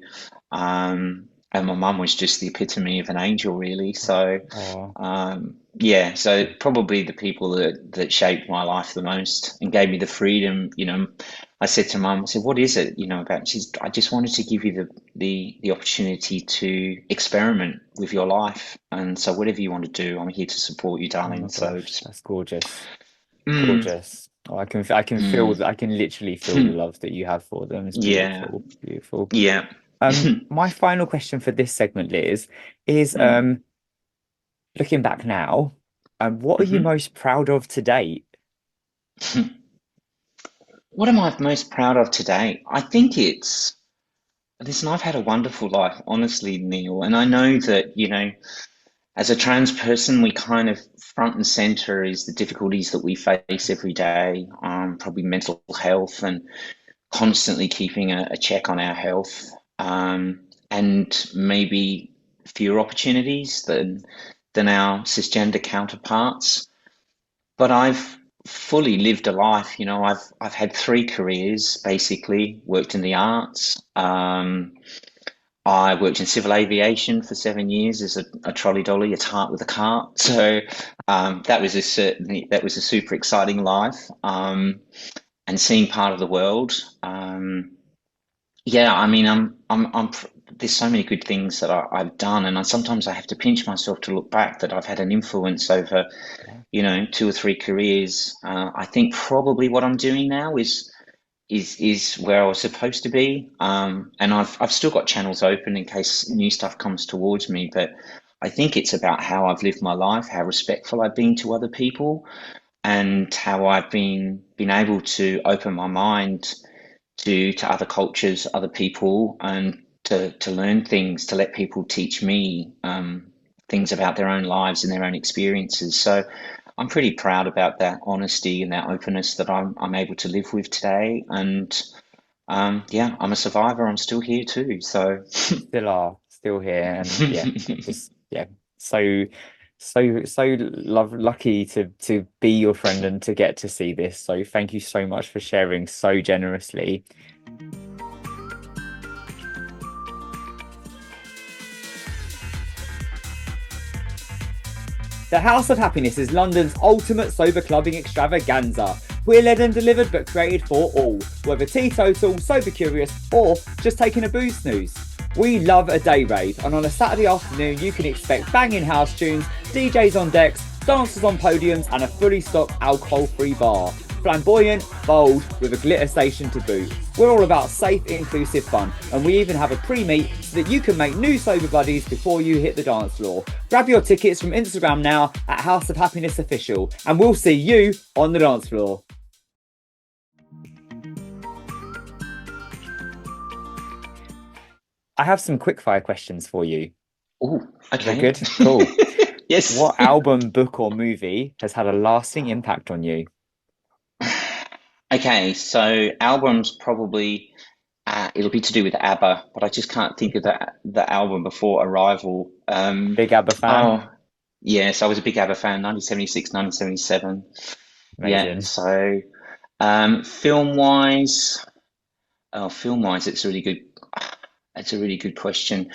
and my mum was just the epitome of an angel, really. So, Oh, yeah, so probably the people that shaped my life the most and gave me the freedom. I said to mum, I said, "What is it? About?" She's, "I just wanted to give you the opportunity to experiment with your life, and so whatever you want to do, I'm here to support you, oh darling." my So gosh, just, that's gorgeous. mm, Gorgeous. Oh, I can feel mm, that. I can literally feel the love that you have for them. It's yeah, beautiful, beautiful. yeah. My final question for this segment, Liz, is Mm. looking back now, what are you Mhm. most proud of to date? What am I most proud of today? I think it's listen, I've had a wonderful life, honestly, Neil. And I know that, as a trans person, we kind of front and center is the difficulties that we face every day, probably mental health and constantly keeping a check on our health, and maybe fewer opportunities than our cisgender counterparts. But I've fully lived a life. I've had three careers basically. Worked in the arts. I worked in civil aviation for 7 years as a trolley dolly, a tart with a cart. So that was a super exciting life. And seeing part of the world. Yeah, I mean, there's so many good things that I've done, and sometimes I have to pinch myself to look back that I've had an influence over, Yeah, two or three careers. I think probably what I'm doing now is where I was supposed to be. And I've still got channels open in case new stuff comes towards me, but I think it's about how I've lived my life, how respectful I've been to other people, and how I've been able to open my mind to other cultures, other people, and to learn things, to let people teach me things about their own lives and their own experiences. So I'm pretty proud about that honesty and that openness that I'm able to live with today. And yeah, I'm a survivor. I'm still here too. So you still are still here, and yeah, just yeah, so lucky to be your friend and to get to see this. So thank you so much for sharing so generously. The House of Happiness is London's ultimate sober clubbing extravaganza. We're led and delivered but created for all, whether teetotal, sober curious, or just taking a booze snooze. We love a day rave, and on a Saturday afternoon you can expect banging house tunes, DJs on decks, dancers on podiums, and a fully stocked alcohol-free bar. Flamboyant, bold, with a glitter station to boot. We're all about safe, inclusive fun, and we even have a pre-meet so that you can make new sober buddies before you hit the dance floor. Grab your tickets from Instagram now at House of Happiness Official, and we'll see you on the dance floor. I have some quickfire questions for you. oh, Is that okay. good? Cool. Yes. What album, book, or movie has had a lasting impact on you? Okay, so albums probably it'll be to do with ABBA, but I just can't think of the album before Arrival. Big ABBA fan? Oh, yes, I was a big ABBA fan, 1976, 1977. Yeah, Amazing. so film-wise, film-wise, it's a really good question.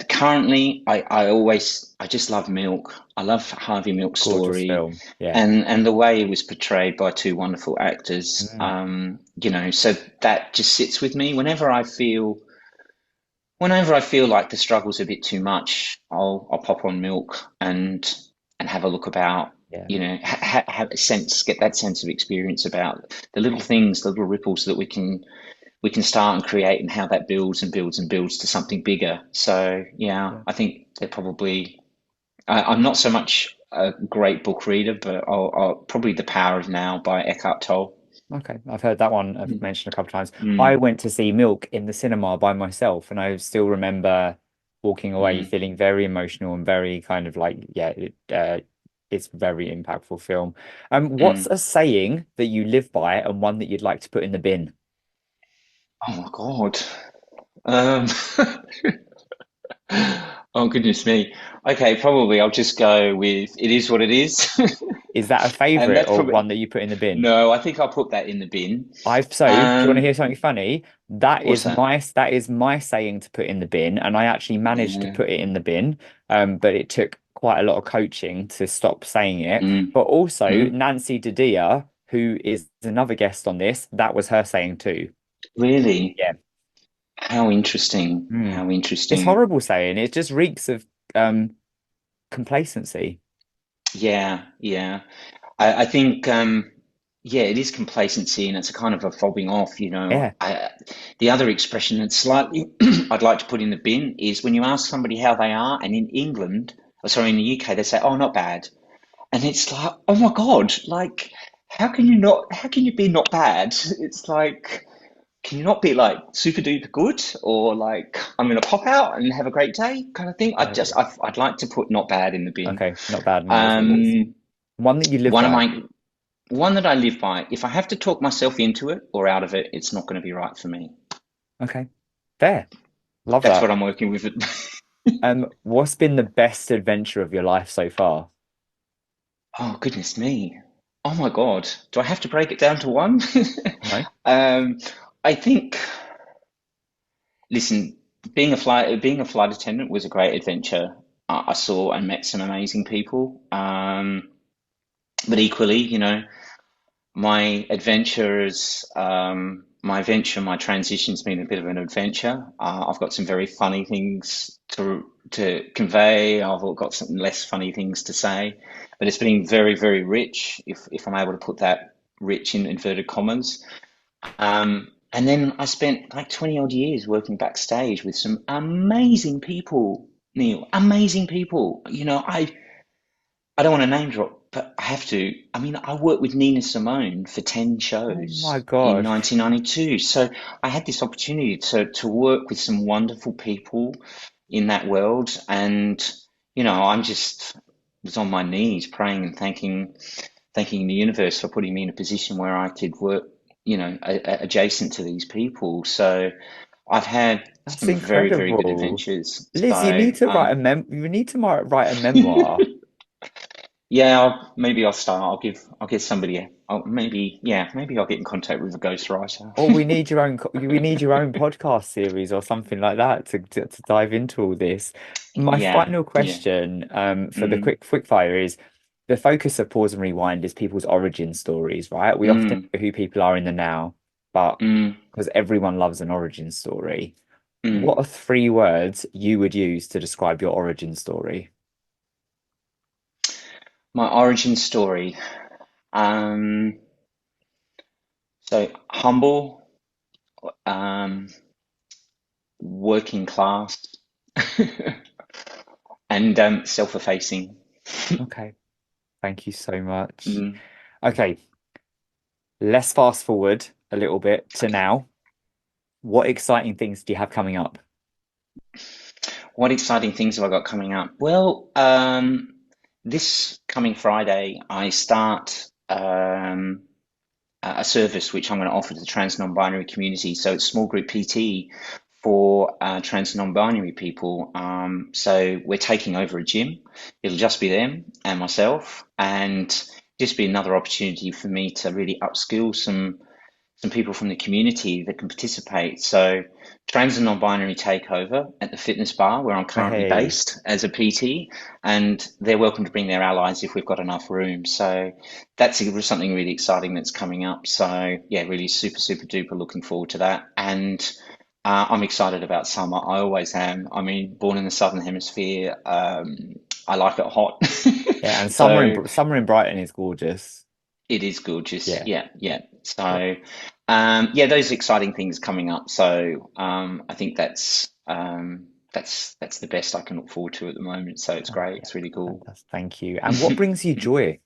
Currently, I just love Milk. I love Harvey Milk's Gorgeous story, film. Yeah. and the way it was portrayed by two wonderful actors. Mm, So that just sits with me whenever I feel like the struggle's a bit too much. I'll pop on Milk and have a look about. yeah. Have a sense, get that sense of experience about the little things, the little ripples that we can start and create, and how that builds and builds and builds to something bigger. So yeah, Yeah. I think they're probably. I'm not so much a great book reader, but I'll probably The Power of Now by Eckhart Tolle. Okay. I've heard that one I've Mm, mentioned a couple of times. I mm, went to see Milk in the cinema by myself, and I still remember walking away mm, feeling very emotional and very kind of like, yeah, it's a very impactful film. What's mm. a saying that you live by and one that you'd like to put in the bin? Oh my God. Um, Oh, goodness me. Okay, probably I'll just go with it is what it is. Is that a And favorite that's or probably, one that you put in the bin? no, I think I'll put that in the bin. Do you want to hear Um, something funny? That what's is that? my saying to put in the bin, and I actually managed to Yeah. put it in the bin. But it took quite a lot of coaching to stop saying it. Mm, But also mm. Nancy Didia, who is another guest on this, that was her saying too. Really? Yeah. How interesting. Mm. How It's interesting. horrible saying. It just reeks of um complacency. Yeah, yeah. I think yeah, it is complacency and it's a kind of a fobbing off, you know. Yeah. The other expression that's slightly I'd like to put in the bin is when you ask somebody how they are, and in England, or sorry, in the UK, they say, "Oh, not bad." And it's like, "Oh my God, like how can you be not bad?" It's like, can you not be like super duper good or like I'm gonna pop out and have a great day kind of thing? Uh, I'd like to put not bad in the bin. okay, not bad. No, it's Um, one that you live one of by. my one that I live by, if I have to talk myself into it or out of it, it's not going to be right for me. Okay. Fair. Love That's that. what I'm working with. What's been the best adventure of your life so far? Oh, goodness me. Oh my God. Do I have to break it down to one? No? um, I think, listen, being a flight attendant was a great adventure. I saw and met some amazing people. But equally, you know, my transition's been a bit of an adventure. I've got some very funny things to convey. I've got some less funny things to say, but it's been very, very rich, if I'm able to put that rich in inverted commas. And then I spent like 20 odd years working backstage with some amazing people, Neil, amazing people. You know, I don't want to name drop, but I have to. I mean, I worked with Nina Simone for 10 Oh my shows in gosh. 1992. So I had this opportunity to work with some wonderful people in that world. And, you know, I'm just was on my knees praying and thanking the universe for putting me in a position where I could work, you know, adjacent to these people. So I've had That's some very, very good incredible. adventures. Liz, you So, need to write a memoir. yeah, maybe I'll start. I'll get somebody. Maybe I'll get in contact with a ghostwriter. Or we need your own podcast series or something like that to dive into all this. My Yeah, final yeah. question for the Mm, quick fire is the focus of pause and rewind is people's origin stories, right? We often mm, know who people are in the now, but mm, because everyone loves an origin story. What mm. are three words you would use to describe your origin story? My origin story. Um, so humble, um, working class, and self-effacing. Okay, thank you so much. Mm. Okay, let's fast forward a little bit to now. What exciting things do you have coming up? What exciting things have I got coming up? Well, this coming Friday, I start a service which I'm going to offer to the trans non-binary community. So it's small group PT for trans non-binary people. So we're taking over a gym. It'll just be them and myself, and just be another opportunity for me to really upskill some people from the community that can participate. So trans and non-binary takeover at the fitness bar where I'm currently Hey, based as a PT, and they're welcome to bring their allies if we've got enough room. So that's something really exciting that's coming up. So yeah, really super, super duper looking forward to that. And I'm excited about summer. I always am. I mean, born in the Southern Hemisphere, I like it hot. yeah, and So summer in Brighton is gorgeous. it is gorgeous. Yeah. Yeah, yeah. What? So, yeah, those exciting things coming up. So, I think that's the best I can look forward to at the moment. So it's great. Yeah, It's really cool. fantastic. Thank you. And what brings you joy?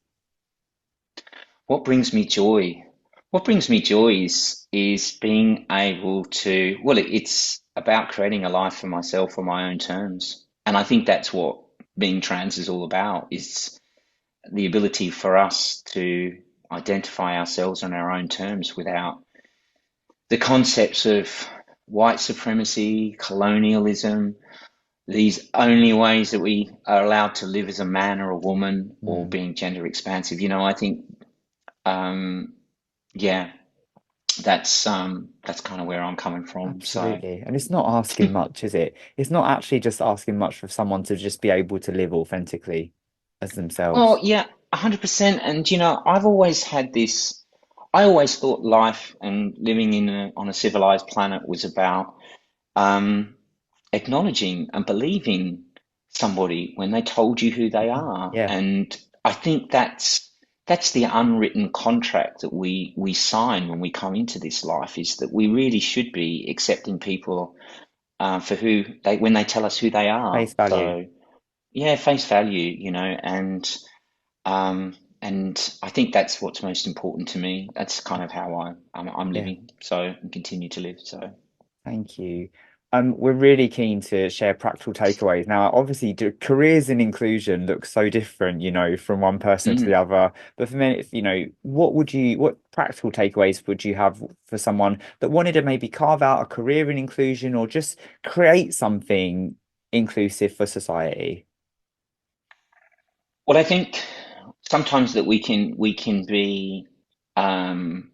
What brings me joy? What brings me joy is being able to, well, it's about creating a life for myself on my own terms. And I think that's what being trans is all about, is the ability for us to identify ourselves on our own terms without the concepts of white supremacy, colonialism, these only ways that we are allowed to live as a man or a woman or Mm, being gender expansive. I think, um, yeah, that's kind of where I'm coming from. So, absolutely. And it's not asking much, is it? It's not actually just asking much for someone to just be able to live authentically as well, themselves. yeah, 100%. And I've always had this. I always thought life and living on a civilized planet was about um, acknowledging and believing somebody when they told you who they Mhm. are. Yeah, And I think that's the unwritten contract that we sign when we come into this life, is that we really should be accepting people for who they when they tell us who they are. face value. So yeah, face value, and I think that's what's most important to me. That's kind of how I'm Yeah. living, so and continue to live. So. Thank you. We're really keen to share practical takeaways. Now, obviously, careers in inclusion look so different, from one person to the Mm. other. But for me, what practical takeaways would you have for someone that wanted to maybe carve out a career in inclusion or just create something inclusive for society? Well, I think sometimes that um,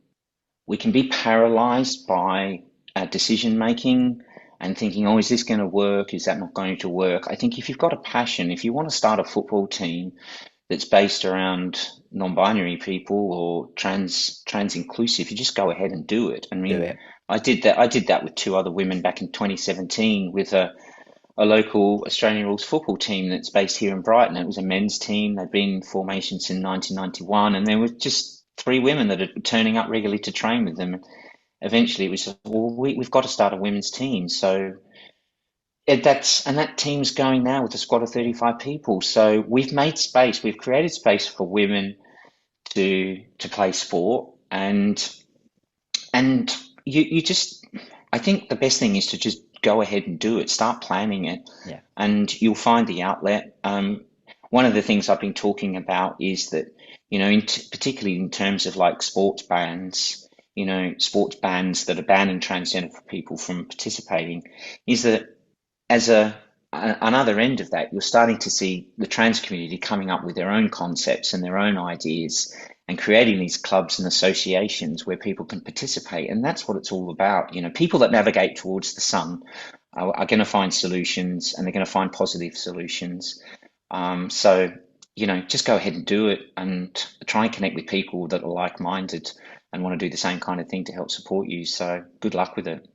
we can be paralyzed by decision making and thinking, oh, is this going to work? Is that not going to work? I think if you've got a passion, if you want to start a football team that's based around non-binary people or trans inclusive, you just go ahead and do it. I Do mean, it. I did that with two other women back in 2017 with a local Australian rules football team that's based here in Brighton. It was a men's team. They'd been in formation since 1991, and there were just three women that are turning up regularly to train with them. Eventually, it was just, well, we've got to start a women's team. So that team's going now with a squad of 35 people. So we've made space. We've created space for women to play sport, and you just, I think the best thing is to just go ahead and do it. Start planning it, Yeah. and you'll find the outlet. One of the things I've been talking about is that, particularly in terms of like sports bans that are banning transgender people from participating, is that as another end of that, you're starting to see the trans community coming up with their own concepts and their own ideas and creating these clubs and associations where people can participate. And that's what it's all about. People that navigate towards the sun are going to find solutions, and they're going to find positive solutions. So, just go ahead and do it and try and connect with people that are like-minded and want to do the same kind of thing to help support you. So good luck with it,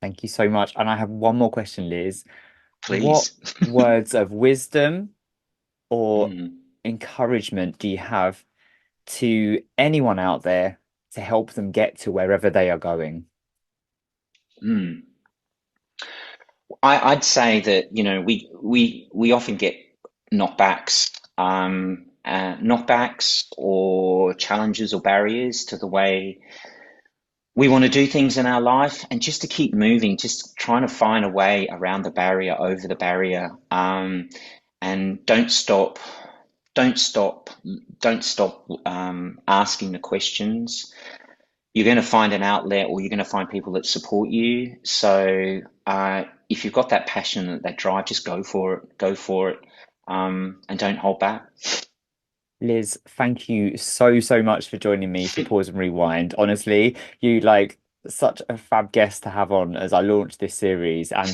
Thank you so much. And I have one more question, Liz. What please. words of wisdom or Mm, encouragement do you have to anyone out there to help them get to wherever they are going? mm. I'd say that we often get knockbacks or challenges or barriers to the way we want to do things in our life, and just to keep moving, just trying to find a way around the barrier, over the barrier, and don't stop, don't stop asking the questions. You're going to find an outlet, or you're going to find people that support you. So if you've got that passion, that drive, just go for it, and don't hold back. Liz, thank you so, so much for joining me for Pause and Rewind. Honestly, you like such a fab guest to have on as I launch this series, and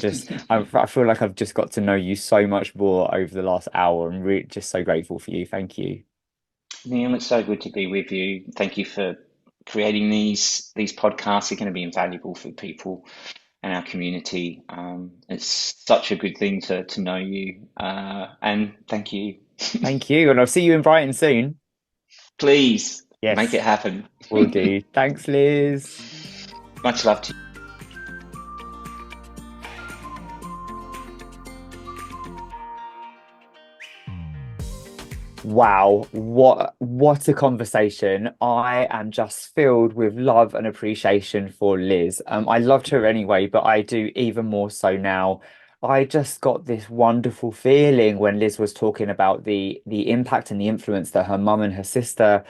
I feel like I've just got to know you so much more over the last hour. I'm really just so grateful for you. Thank you. Neil, it's so good to be with you. Thank you for creating these podcasts. They're going to be invaluable for people and our community. It's such a good thing to know you, and thank you. Thank you, and I'll see you in Brighton soon. Please make it Yes, happen. will do. Thanks, Liz. Much love to you. Wow, what a conversation. I am just filled with love and appreciation for Liz. I loved her anyway, but I do even more so now. I just got this wonderful feeling when Liz was talking about the impact and the influence that her mum and her sister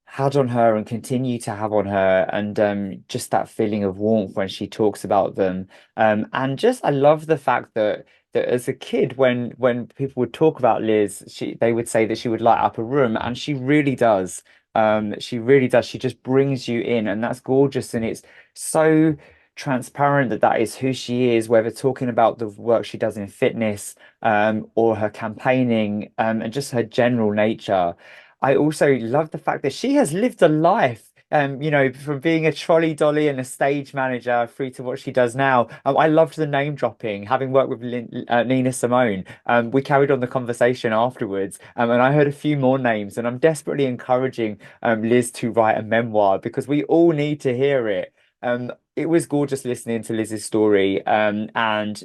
had on her and continue to have on her, and just that feeling of warmth when she talks about them. And just I love the fact that that as a kid, when people would talk about Liz, they would say that she would light up a room, and she really does. She really does. She just brings you in, and that's gorgeous, and it's so transparent that that is who she is, whether talking about the work she does in fitness, or her campaigning, and just her general nature. I also love the fact that she has lived a life. From being a trolley dolly and a stage manager through to what she does now. I loved the name dropping, having worked with Nina Simone. We carried on the conversation afterwards, and I heard a few more names, and I'm desperately encouraging Liz to write a memoir because we all need to hear it. It was gorgeous listening to Liz's story, and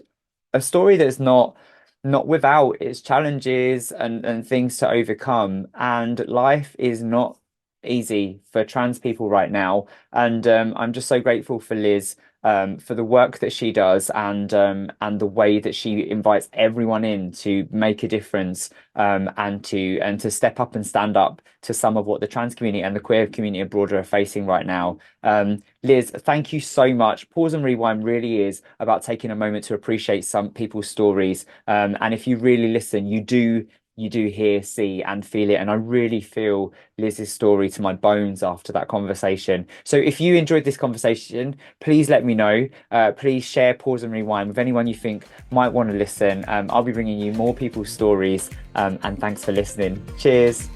a story that's not without its challenges and things to overcome. And life is not easy for trans people right now. And I'm just so grateful for Liz, for the work that she does, and the way that she invites everyone in to make a difference, and to step up and stand up to some of what the trans community and the queer community abroad are facing right now. Liz, thank you so much. Pause and Rewind really is about taking a moment to appreciate some people's stories. And if you really listen, you do hear, see, and feel it. And I really feel Liz's story to my bones after that conversation. So if you enjoyed this conversation, please let me know. Please share Pause and Rewind with anyone you think might want to listen. I'll be bringing you more people's stories. And thanks for listening. Cheers.